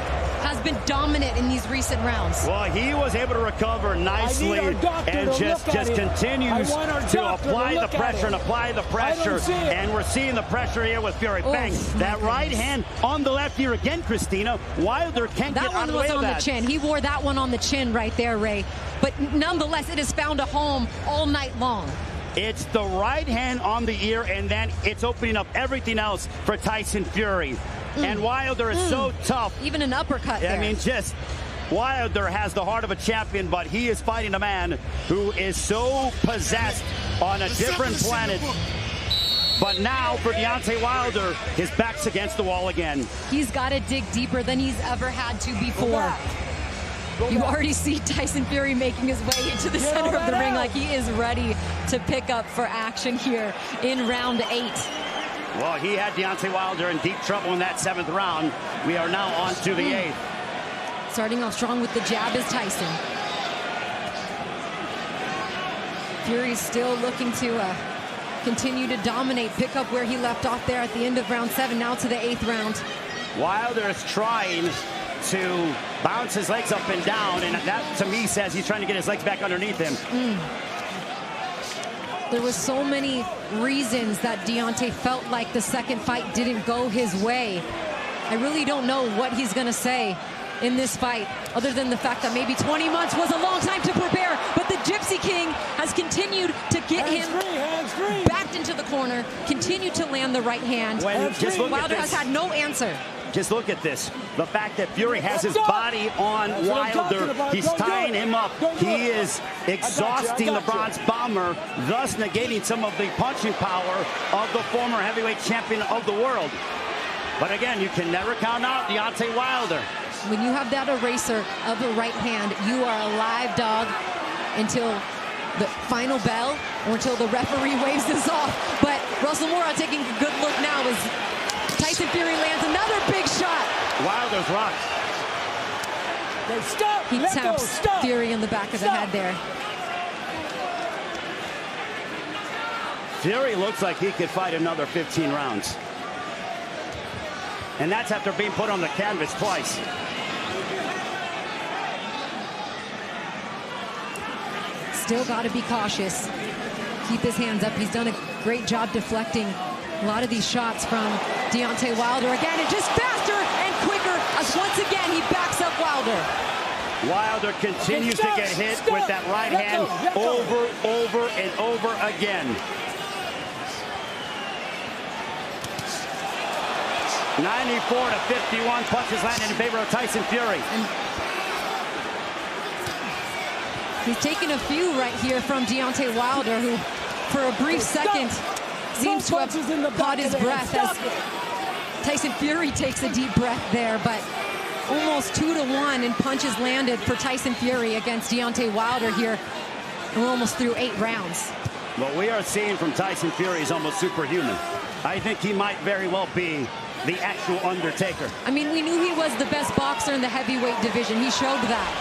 has been dominant in these recent rounds. Well, he was able to recover nicely and just continues to apply the pressure and apply the pressure. And we're seeing the pressure here with Fury. Bang. That right hand on the left ear again, Christina. Wilder can't get out of the way of that. That one was on the chin. He wore that one on the chin right there, Ray. But nonetheless, it has found a home all night long. It's the right hand on the ear, and then it's opening up everything else for Tyson Fury. And Wilder is so tough. Even an uppercut there. I mean, just Wilder has the heart of a champion, but he is fighting a man who is so possessed on a different planet. But now for Deontay Wilder, his back's against the wall again. He's got to dig deeper than he's ever had to before. You already see Tyson Fury making his way into the center of the ring like he is ready to pick up for action here in round 8. Well, he had Deontay Wilder in deep trouble in that 7th round. We are now on to the 8th. Starting off strong with the jab is Tyson. Fury's still looking to continue to dominate, pick up where he left off there at the end of round 7, now to the 8th round. Wilder is trying to bounce his legs up and down, and that to me says he's trying to get his legs back underneath him. There was so many reasons that Deontay felt like the second fight didn't go his way. I really don't know what he's going to say in this fight, other than the fact that maybe 20 months was a long time to prepare, but the Gypsy King has continued to get him backed into the corner, continued to land the right hand. Wilder has had no answer. Just look at this. The fact that Fury has his body on Wilder. He's tying him up. He is exhausting the Bronze Bomber, thus negating some of the punching power of the former heavyweight champion of the world. But again, you can never count out Deontay Wilder. When you have that eraser of the right hand, you are a live dog until the final bell or until the referee waves this off. But Russell Mora taking a good look now as Tyson Fury lands another big shot. Wilder's rocked. He taps Fury in the back of the head there. Fury looks like he could fight another 15 rounds. And that's after being put on the canvas twice. Still got to be cautious. Keep his hands up. He's done a great job deflecting a lot of these shots from Deontay Wilder. Again, and just faster and quicker as once again he backs up Wilder. Wilder continues to get hit with that right hand over and over again. 94-51, punches landed in favor of Tyson Fury. And he's taken a few right here from Deontay Wilder, who for a brief second seems to have caught his breath as Tyson Fury takes a deep breath there, but almost 2-1 in punches landed for Tyson Fury against Deontay Wilder here. And we're almost through 8 rounds. What we are seeing from Tyson Fury is almost superhuman. I think he might very well be the actual Undertaker. I mean, we knew he was the best boxer in the heavyweight division. He showed that.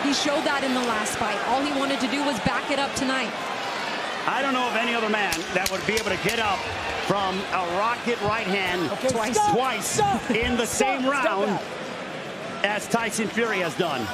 He showed that in the last fight. All he wanted to do was back it up tonight. I don't know of any other man that would be able to get up from a rocket right hand twice in the same round as Tyson Fury has done.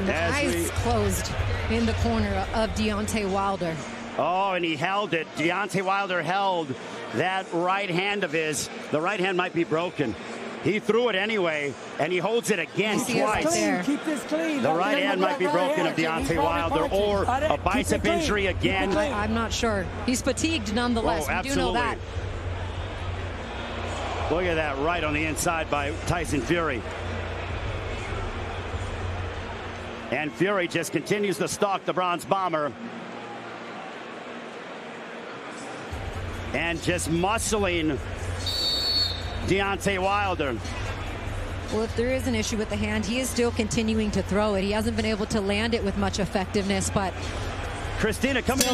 And eyes closed in the corner of Deontay Wilder. Oh, and he held it. Deontay Wilder held that right hand of his. The right hand might be broken. He threw it anyway, and he holds it again twice. Keep this clean. The right hand might be broken of Deontay Wilder, or a bicep injury again. I'm not sure. He's fatigued nonetheless. Oh, we do know that. Look at that right on the inside by Tyson Fury. And Fury just continues to stalk the Bronze Bomber. And just muscling Deontay Wilder. Well, if there is an issue with the hand, he is still continuing to throw it. He hasn't been able to land it with much effectiveness, but Christina, coming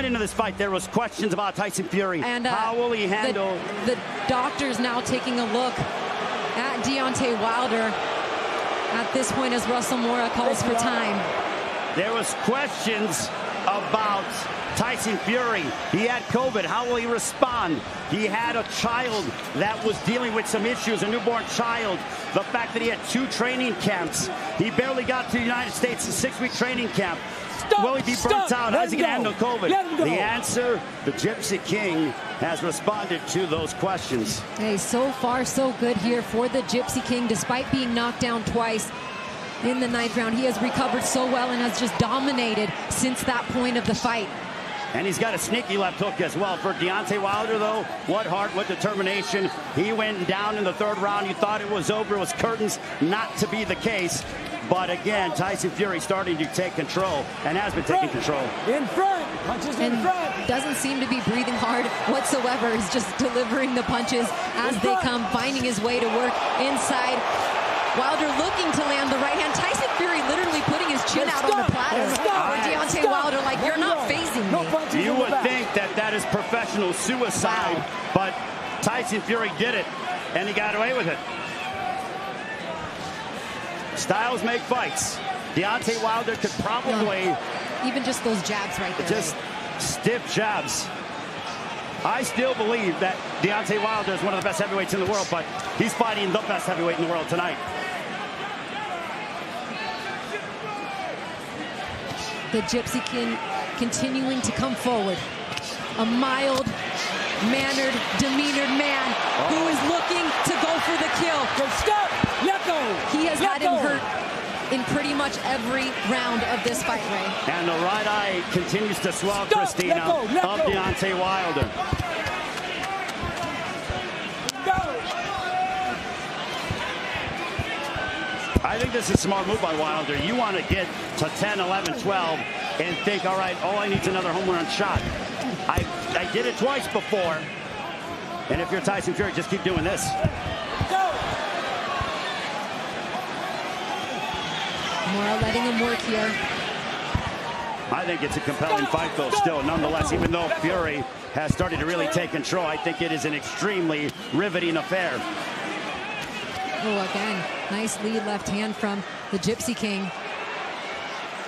into this fight, there was questions about Tyson Fury. And how will he handle? The doctors now taking a look at Deontay Wilder at this point as Russell Mora calls for time. There was questions about Tyson Fury. He had COVID. How will he respond? He had a child that was dealing with some issues, a newborn child. The fact that he had 2 training camps. He barely got to the United States, a 6-week training camp. Will he be burnt out? How's he going to handle COVID? The answer, the Gypsy King has responded to those questions. Hey, so far so good here for the Gypsy King. Despite being knocked down twice in the 9th round, he has recovered so well and has just dominated since that point of the fight. And he's got a sneaky left hook as well. For Deontay Wilder, though, what heart, what determination. He went down in the 3rd round. You thought it was over. It was curtains. Not to be the case. But again, Tyson Fury starting to take control and has been taking control. In front. Punches in front. Doesn't seem to be breathing hard whatsoever. He's just delivering the punches as they come, finding his way to work inside. Wilder looking to land the right hand. Tyson Fury literally putting his chin out on the platter. For Deontay Wilder, like, you're not phasing me. You would think that that is professional suicide, but Tyson Fury did it, and he got away with it. Styles make fights. Deontay Wilder could probably... even just those jabs right there. Just stiff jabs. I still believe that Deontay Wilder is one of the best heavyweights in the world, but he's fighting the best heavyweight in the world tonight. The Gypsy King continuing to come forward. A mild-mannered, demeanored man who is looking to go for the kill. Stop! Let go! He has had him hurt in pretty much every round of this fight, Ray. And the right eye continues to swell, Christina, of Deontay Wilder. I think this is a smart move by Wilder. You want to get to 10, 11, 12 and think, all right, all I need is another home run shot. I did it twice before. And if you're Tyson Fury, just keep doing this. Mora letting him work here. I think it's a compelling fight, though, still. Nonetheless, even though Fury has started to really take control, I think it is an extremely riveting affair. Oh, again, nice lead left hand from the Gypsy King.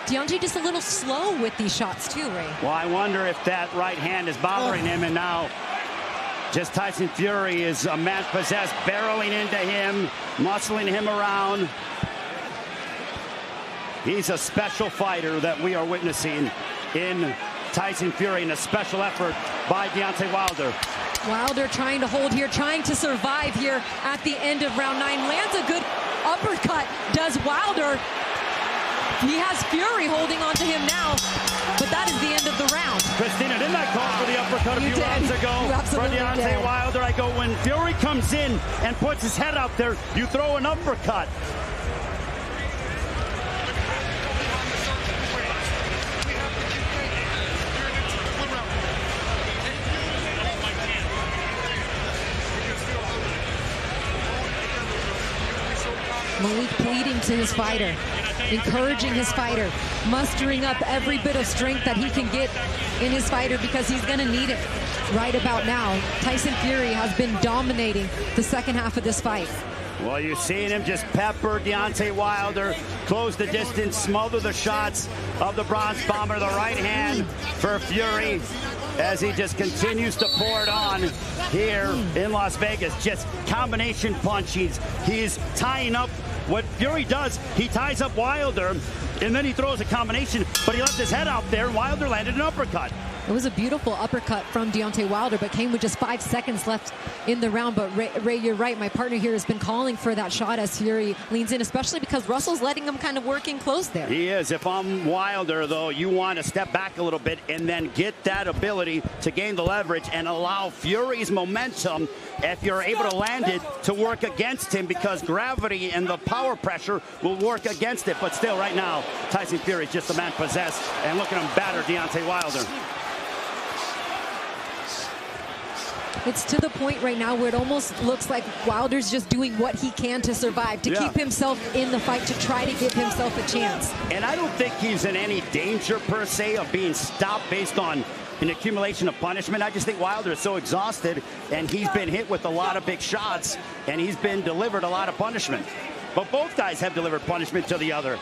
Deontay just a little slow with these shots, too, Ray. Well, I wonder if that right hand is bothering him, and now just Tyson Fury is a man possessed, barreling into him, muscling him around. He's a special fighter that we are witnessing in Tyson Fury, and a special effort by Deontay Wilder. Wilder trying to hold here, trying to survive here at the end of round 9. Lands a good uppercut, does Wilder. He has Fury holding on to him now, but that is the end of the round. Christina, didn't I call for the uppercut a few rounds ago for Deontay Wilder? I go, when Fury comes in and puts his head out there, you throw an uppercut. Malik pleading to his fighter, encouraging his fighter, mustering up every bit of strength that he can get in his fighter, because he's going to need it right about now. Tyson Fury has been dominating the second half of this fight. Well, you're seeing him just pepper Deontay Wilder, close the distance, smother the shots of the Bronze Bomber. The right hand for Fury as he just continues to pour it on here in Las Vegas. Just combination punches. He's tying up What Fury does, he ties up Wilder, and then he throws a combination, but he left his head out there, and Wilder landed an uppercut. It was a beautiful uppercut from Deontay Wilder, but came with just 5 seconds left in the round. But Ray, you're right. My partner here has been calling for that shot as Fury leans in, especially because Russell's letting him kind of work in close there. He is. If I'm Wilder, though, you want to step back a little bit and then get that ability to gain the leverage and allow Fury's momentum, if you're able to land it, to work against him, because gravity and the power pressure will work against it. But still, right now, Tyson Fury is just a man possessed, and look at him batter Deontay Wilder. It's to the point right now where it almost looks like Wilder's just doing what he can to survive, to keep himself in the fight, to try to give himself a chance. And I don't think he's in any danger, per se, of being stopped based on an accumulation of punishment. I just think Wilder is so exhausted, and he's been hit with a lot of big shots, and he's been delivered a lot of punishment. But both guys have delivered punishment to the other.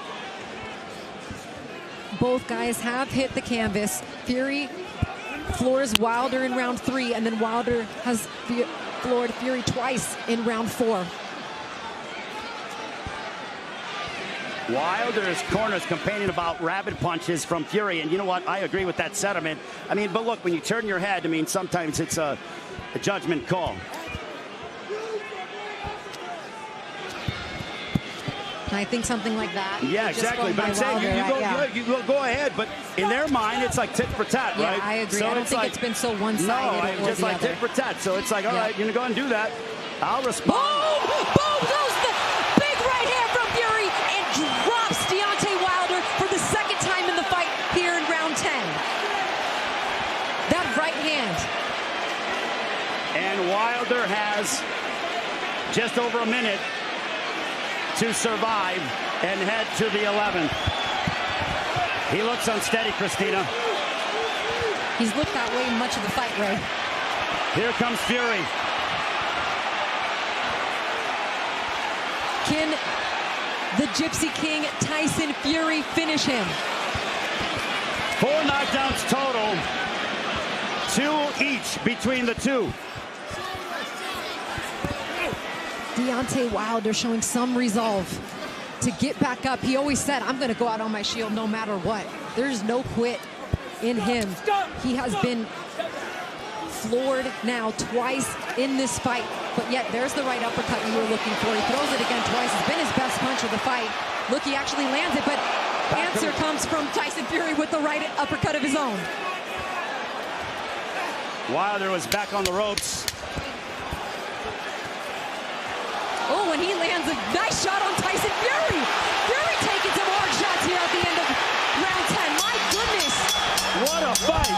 Both guys have hit the canvas. Fury floors Wilder in round 3, and then Wilder has floored Fury twice in round 4. Wilder's corner's complaining about rapid punches from Fury, and you know what? I agree with that sentiment. I mean, but look, when you turn your head, I mean, sometimes it's a judgment call. I think something like that. Yeah, exactly. But I'm saying you go ahead, but in their mind, it's like tit for tat, right? Yeah, I agree. So I don't think it's been so one-sided. No, just like tit for tat. So it's like, all right, you're going to go and do that. I'll respond. Boom! Boom goes the big right hand from Fury and drops Deontay Wilder for the second time in the fight here in round 10. That right hand. And Wilder has just over a minute to survive and head to the 11th. He looks unsteady, Christina. He's looked that way much of the fight, Ray. Here comes Fury. Can the Gypsy King Tyson Fury finish him? 4 knockdowns total. 2 each between the two. Deontay Wilder showing some resolve to get back up. He always said, I'm going to go out on my shield no matter what. There's no quit in him. He has been floored now twice in this fight, but yet there's the right uppercut you were looking for. He throws it again twice. It's been his best punch of the fight. Look, he actually lands it, but answer comes from Tyson Fury with the right uppercut of his own. Wilder was back on the ropes. Oh, and he lands a nice shot on Tyson Fury. Fury taking some hard shots here at the end of round 10. My goodness. What a fight.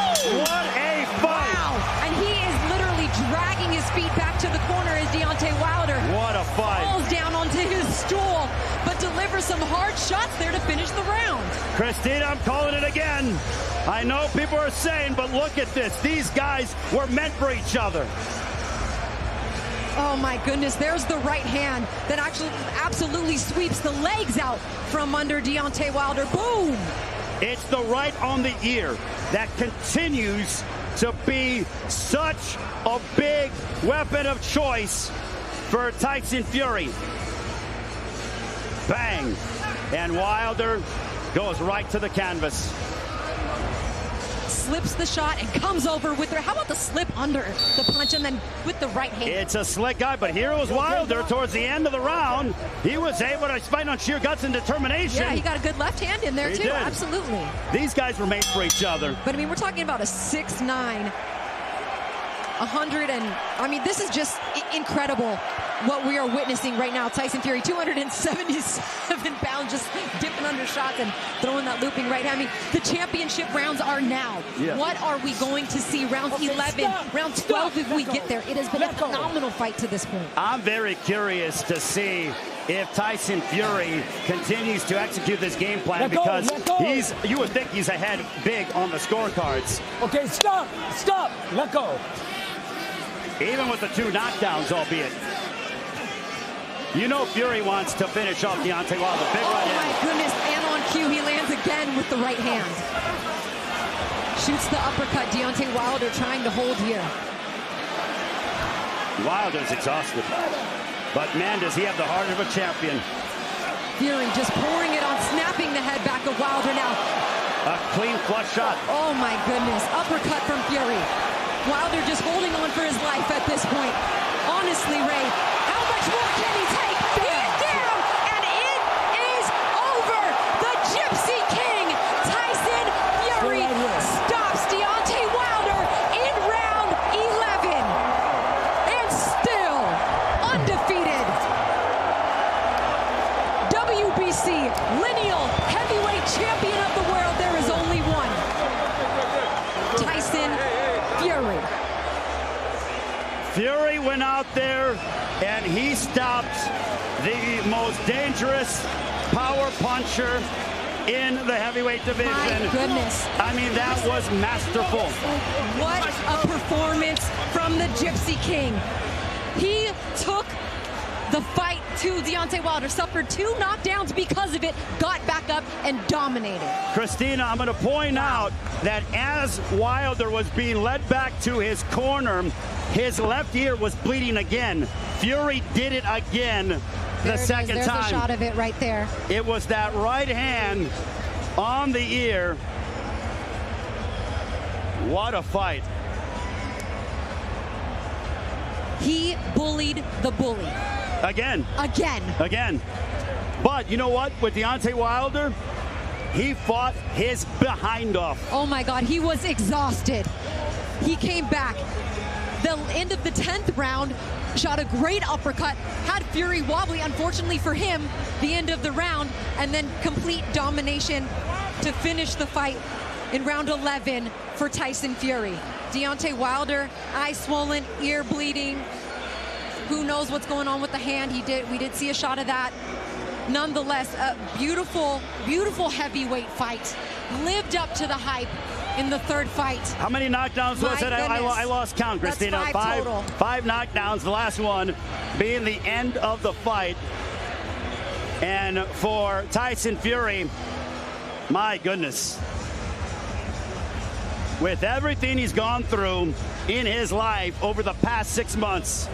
What a fight. Wow. And he is literally dragging his feet back to the corner as Deontay Wilder What a fight. falls down onto his stool, but delivers some hard shots there to finish the round. Christina, I'm calling it again. I know people are saying, but look at this. These guys were meant for each other. Oh my goodness, there's the right hand that actually absolutely sweeps the legs out from under Deontay Wilder. Boom! It's the right on the ear that continues to be such a big weapon of choice for Tyson Fury. Bang! And Wilder goes right to the canvas. Slips the shot and comes over with her. How about the slip under the punch and then with the right hand? It's a slick guy, but here was Wilder towards the end of the round. He was able to fight on sheer guts and determination. Yeah, he got a good left hand in there, too. Absolutely. These guys were made for each other. But, I mean, we're talking about a 6'9", 100 and... I mean, this is just incredible what we are witnessing right now. Tyson Fury, 277 pounds, just dipping under shots and throwing that looping right hand. I mean, the championship rounds are now. Yeah. What are we going to see? Round 11, round 12 if we get there. It has been a phenomenal fight to this point. I'm very curious to see if Tyson Fury continues to execute this game plan, because you would think he's ahead big on the scorecards. Okay, stop, let go. Even with the 2 knockdowns, albeit. You know Fury wants to finish off Deontay Wilder. Big right hand. Oh, my goodness. And on cue, he lands again with the right hand. Shoots the uppercut. Deontay Wilder trying to hold here. Wilder's exhausted. But, man, does he have the heart of a champion. Fury just pouring it on, snapping the head back of Wilder now. A clean flush shot. Oh my goodness, uppercut from Fury. Wilder just holding on for his life at this point. Honestly, Ray, how much more can he take? He's down, and it is over. The Gypsy King, Tyson Fury, stops Deontay Wilder in round 11. And still undefeated. WBC lineal heavyweight champion of the world. There is only one. Tyson Fury. Fury went out there and he stopped the most dangerous power puncher in the heavyweight division. My goodness. I mean, that was masterful. What a performance from the Gypsy King. He took the fight to Deontay Wilder, suffered 2 knockdowns because of it, got back up and dominated. Christina, I'm going to point out that as Wilder was being led back to his corner, his left ear was bleeding again. Fury did it again the second time. There's a shot of it right there. It was that right hand on the ear. What a fight. He bullied the bully. Again. Again. But you know what? With Deontay Wilder, he fought his behind off. Oh my God, he was exhausted. He came back. The end of the 10th round, shot a great uppercut, had Fury wobbly, unfortunately for him, the end of the round, and then complete domination to finish the fight in round 11 for Tyson Fury. Deontay Wilder, eye swollen, ear bleeding. Who knows what's going on with the hand? We did see a shot of that. Nonetheless, a beautiful, beautiful heavyweight fight. Lived up to the hype in the 3rd fight. How many knockdowns was it? I lost count, Christina. That's 5 total. 5 knockdowns, the last one being the end of the fight. And for Tyson Fury, my goodness. With everything he's gone through in his life over the past 6 months,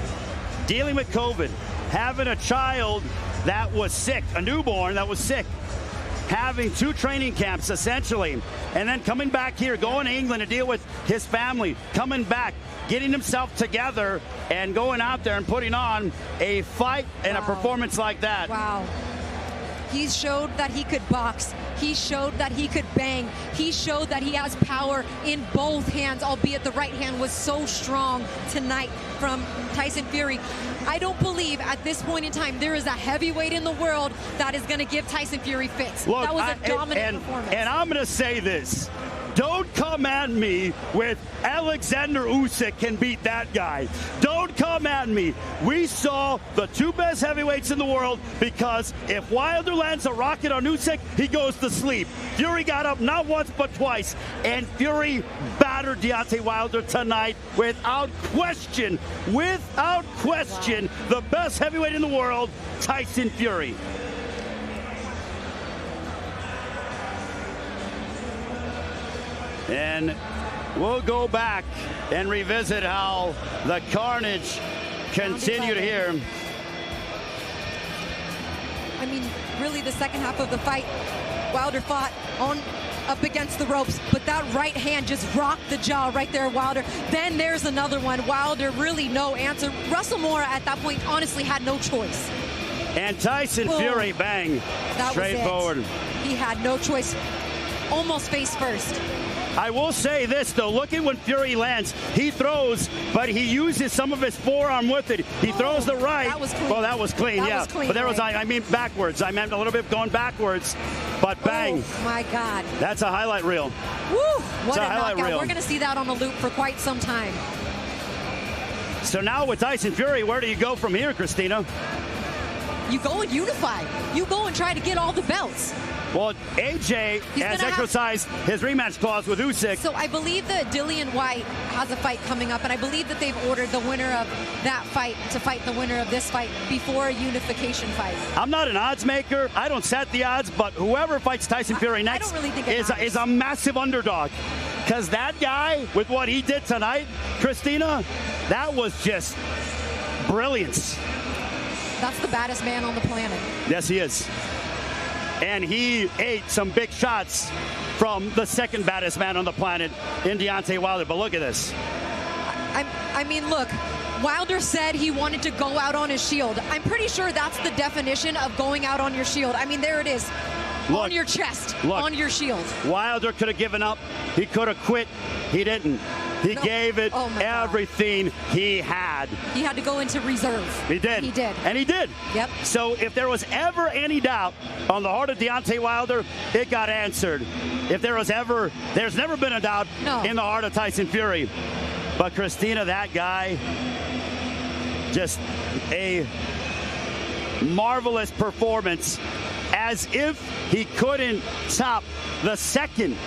dealing with COVID, having a child that was sick, a newborn that was sick, having 2 training camps essentially, and then coming back here, going to England to deal with his family, coming back, getting himself together and going out there and putting on a fight and a performance like that. Wow. He showed that he could box. He showed that he could bang. He showed that he has power in both hands, albeit the right hand was so strong tonight from Tyson Fury. I don't believe at this point in time there is a heavyweight in the world that is going to give Tyson Fury fits. Look, that was a dominant performance. And I'm going to say this. Don't come at me with Alexander Usyk can beat that guy. Don't come at me. We saw the 2 best heavyweights in the world, because if Wilder lands a rocket on Usyk, he goes to sleep. Fury got up not once but twice, and Fury battered Deontay Wilder tonight without question. Without question, the best heavyweight in the world, Tyson Fury. And we'll go back and revisit how the carnage continued here. I mean, really the second half of the fight, Wilder fought up against the ropes, but that right hand just rocked the jaw right there, Wilder. Then there's another one. Wilder, really no answer. Russell Moore at that point honestly had no choice. And Tyson Fury, bang, straightforward. He had no choice. Almost face first. I will say this, though. Look at when Fury lands. He throws, but he uses some of his forearm with it. He throws the right. That was clean. Well, that was clean, that was clean, but there was, right. I mean, backwards. I meant a little bit going backwards, but bang. Oh, my God. That's a highlight reel. Woo! What a highlight knockout. reel. We're going to see that on a loop for quite some time. So now with Tyson Fury, where do you go from here, Christina? You go and unify. You go and try to get all the belts. Well, AJ has exercised his rematch clause with Usyk. So I believe that Dillian White has a fight coming up, and I believe that they've ordered the winner of that fight to fight the winner of this fight before a unification fight. I'm not an odds maker. I don't set the odds, but whoever fights Tyson Fury next I don't really think is a massive underdog. Because that guy, with what he did tonight, Christina, that was just brilliance. That's the baddest man on the planet. Yes, he is. and he ate some big shots from the second baddest man on the planet in Deontay Wilder. But look at this. I mean, look, Wilder said he wanted to go out on his shield. I'm pretty sure that's the definition of going out on your shield. I mean, there it is. Look, on your chest, on your shield. Wilder could have given up. He could have quit. He didn't. He gave it everything he had. He had to go into reserve. He did. He did. And he did. Yep. So if there was ever any doubt on the heart of Deontay Wilder, it got answered. If there was ever, there's never been a doubt in the heart of Tyson Fury. But Christina, that guy, just a marvelous performance, as if he couldn't top the second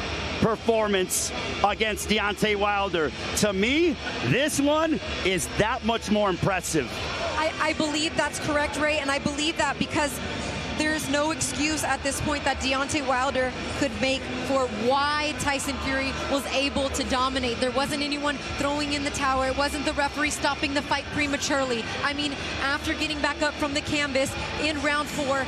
performance against Deontay Wilder. To me, this one is that much more impressive. I believe that's correct, Ray, and I believe that because there's no excuse at this point that Deontay Wilder could make for why Tyson Fury was able to dominate. There wasn't anyone throwing in the towel. It wasn't the referee stopping the fight prematurely. I mean, after getting back up from the canvas in round 4,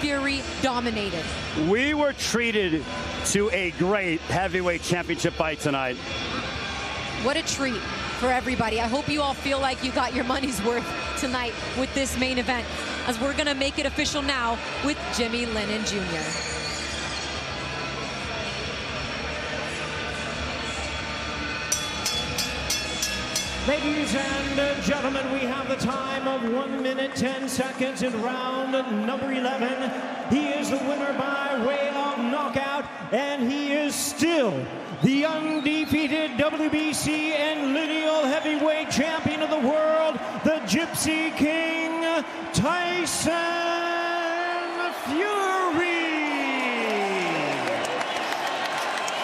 Fury dominated. We were treated to a great heavyweight championship fight tonight. What a treat for everybody. I hope you all feel like you got your money's worth tonight with this main event, as we're going to make it official now with Jimmy Lennon Jr. Ladies and gentlemen, we have the time of 1 minute 10 seconds in round number 11. He is the winner by way of knockout, and he is still the undefeated WBC and lineal heavyweight champion of the world, the Gypsy King, Tyson Fury.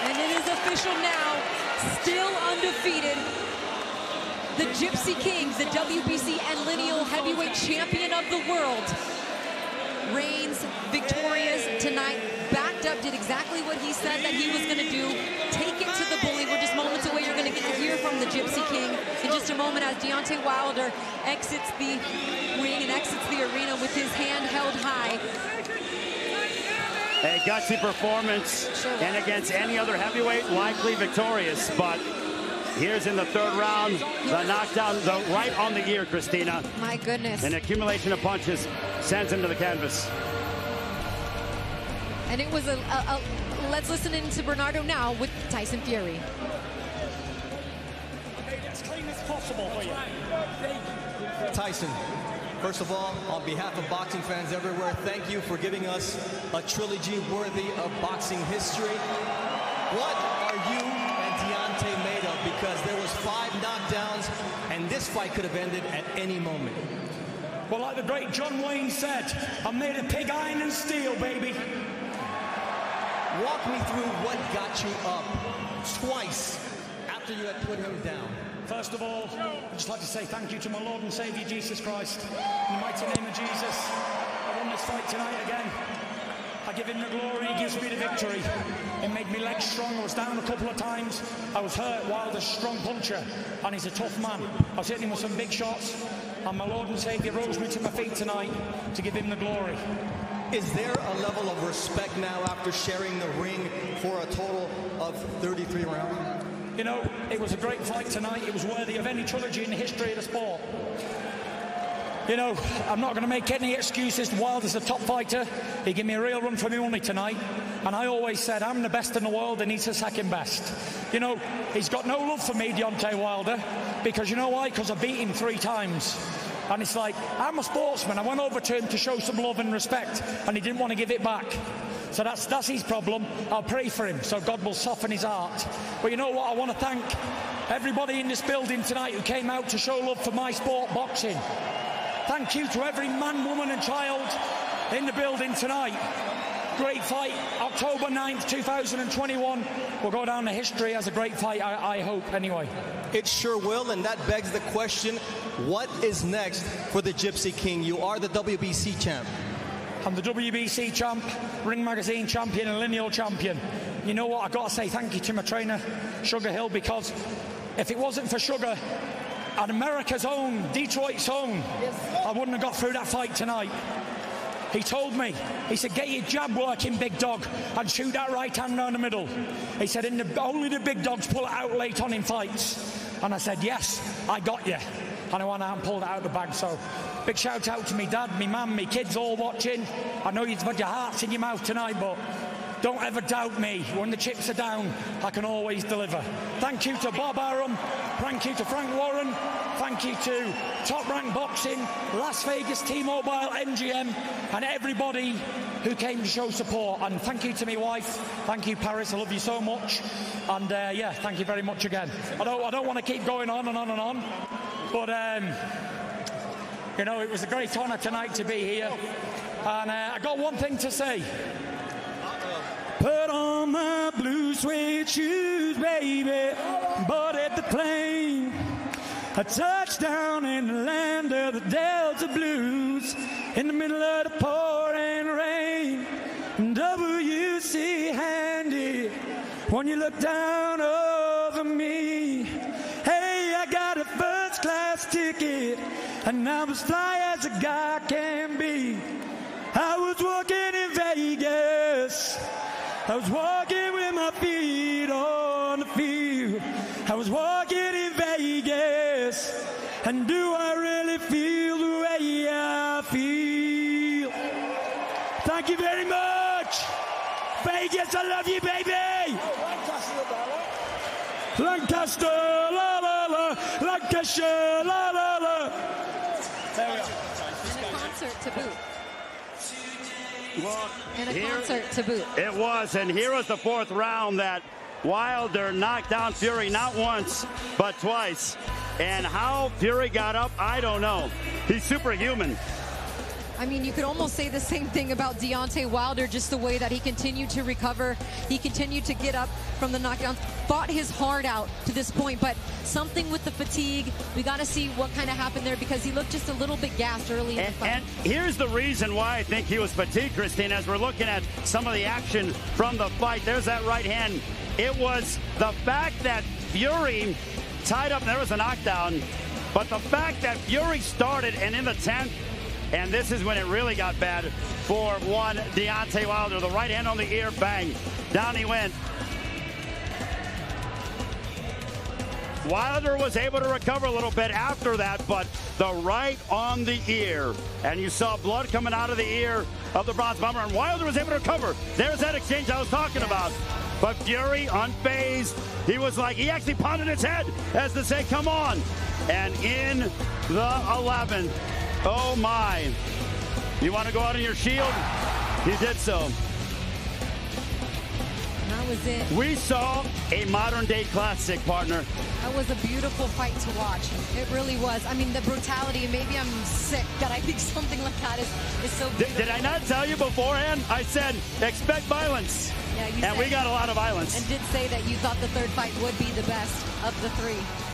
And it is official now, still undefeated. The Gypsy King, the WBC and lineal heavyweight champion of the world, reigns victorious tonight. Backed up, did exactly what he said that he was going to do. Take it to the bully. We're just moments away. You're going to get to hear from the Gypsy King in just a moment as Deontay Wilder exits the ring and exits the arena with his hand held high. A gutsy performance, and against any other heavyweight, likely victorious, but here's in the third round, the knockdown, right on the ear, Christina. My goodness. An accumulation of punches sends him to the canvas. And it was let's listen into Bernardo now with Tyson Fury. As clean as possible for you. Tyson, first of all, on behalf of boxing fans everywhere, thank you for giving us a trilogy worthy of boxing history. What are you and Deontay made of? Because there was 5 knockdowns, and this fight could have ended at any moment. Well, like the great John Wayne said, I'm made of pig iron and steel, baby. Walk me through what got you up twice after you had put him down. First of all, I'd just like to say thank you to my Lord and Savior, Jesus Christ. In the mighty name of Jesus, I won this fight tonight again. I give him the glory, he gives me the victory. It made me legs strong. I was down a couple of times. I was hurt. Wilder's a strong puncher, and he's a tough man. I was hitting him with some big shots, and my Lord and Savior rose me to my feet tonight to give him the glory. Is there a level of respect now after sharing the ring for a total of 33 rounds? You know, it was a great fight tonight. It was worthy of any trilogy in the history of the sport. You know, I'm not going to make any excuses. Wilder's a top fighter. He gave me a real run for my money tonight. And I always said, I'm the best in the world and he's the second best. You know, he's got no love for me, Deontay Wilder, because you know why? Because I beat him 3 times. And it's like, I'm a sportsman. I went over to him to show some love and respect, and he didn't want to give it back. So that's his problem. I'll pray for him, so God will soften his heart. But you know what? I want to thank everybody in this building tonight who came out to show love for my sport, boxing. Thank you to every man, woman and child in the building tonight. Great fight. October 9th, 2021 will go down to history as a great fight, I hope, anyway. It sure will, and that begs the question, what is next for the Gypsy King? You are the WBC champ. I'm the WBC champ, Ring Magazine champion, and lineal champion. You know what? I've got to say thank you to my trainer, Sugar Hill, because if it wasn't for Sugar and America's own, Detroit's own, I wouldn't have got through that fight tonight. He told me, he said, get your jab working, big dog, and shoot that right hand down the middle. He said, only the big dogs pull it out late on in fights. And I said, yes, I got you. And I went out and pulled it out of the bag. So big shout out to me dad, me mum, me kids all watching. I know you've had your hearts in your mouth tonight, but don't ever doubt me. When the chips are down, I can always deliver. Thank you to Bob Arum. Thank you to Frank Warren. Thank you to Top Rank Boxing, Las Vegas, T-Mobile, MGM, and everybody who came to show support. And thank you to my wife. Thank you, Paris. I love you so much. And yeah, thank you very much again. I don't want to keep going on and on and on, but you know, it was a great honor tonight to be here. And I got one thing to say. Put on my blue suede shoes, baby, boarded the plane. A touchdown in the land of the Delta Blues, in the middle of the pouring rain. WC handy when you look down over me. Hey, I got a first class ticket, and I'm as fly as a guy can be. I was walking in Vegas. I was walking with my feet on the field. I was walking in Vegas. And do I really feel the way I feel? Thank you very much. Vegas, I love you, baby. Lancaster, la la la. Lancashire, la la la. There we go. And a concert to boot. Well, And a concert to boot. It was, and here was the fourth round that Wilder knocked down Fury not once, but twice. And how Fury got up, I don't know. He's superhuman. I mean, you could almost say the same thing about Deontay Wilder, just the way that he continued to recover. He continued to get up from the knockdowns, fought his heart out to this point, but something with the fatigue. We got to see what kind of happened there, because he looked just a little bit gassed early in the fight. And here's the reason why I think he was fatigued, Christine, as we're looking at some of the action from the fight. There's that right hand. It was the fact that Fury tied up, and there was a knockdown, but the fact that Fury started, and in the 10th, and this is when it really got bad for one Deontay Wilder. The right hand on the ear, bang. Down he went. Wilder was able to recover a little bit after that, but the right on the ear. And you saw blood coming out of the ear of the bronze bomber, and Wilder was able to recover. There's that exchange I was talking about. But Fury, unfazed, he was like, he actually pounded his head as to say, come on. And in the 11th, oh my. You want to go out on your shield? He did so. And that was it. We saw a modern-day classic, partner. That was a beautiful fight to watch. It really was. I mean, the brutality, maybe I'm sick that I think something like that is so beautiful. Did I not tell you beforehand? I said, expect violence. Yeah, you and we got a lot of violence. And did say that you thought the third fight would be the best of the three.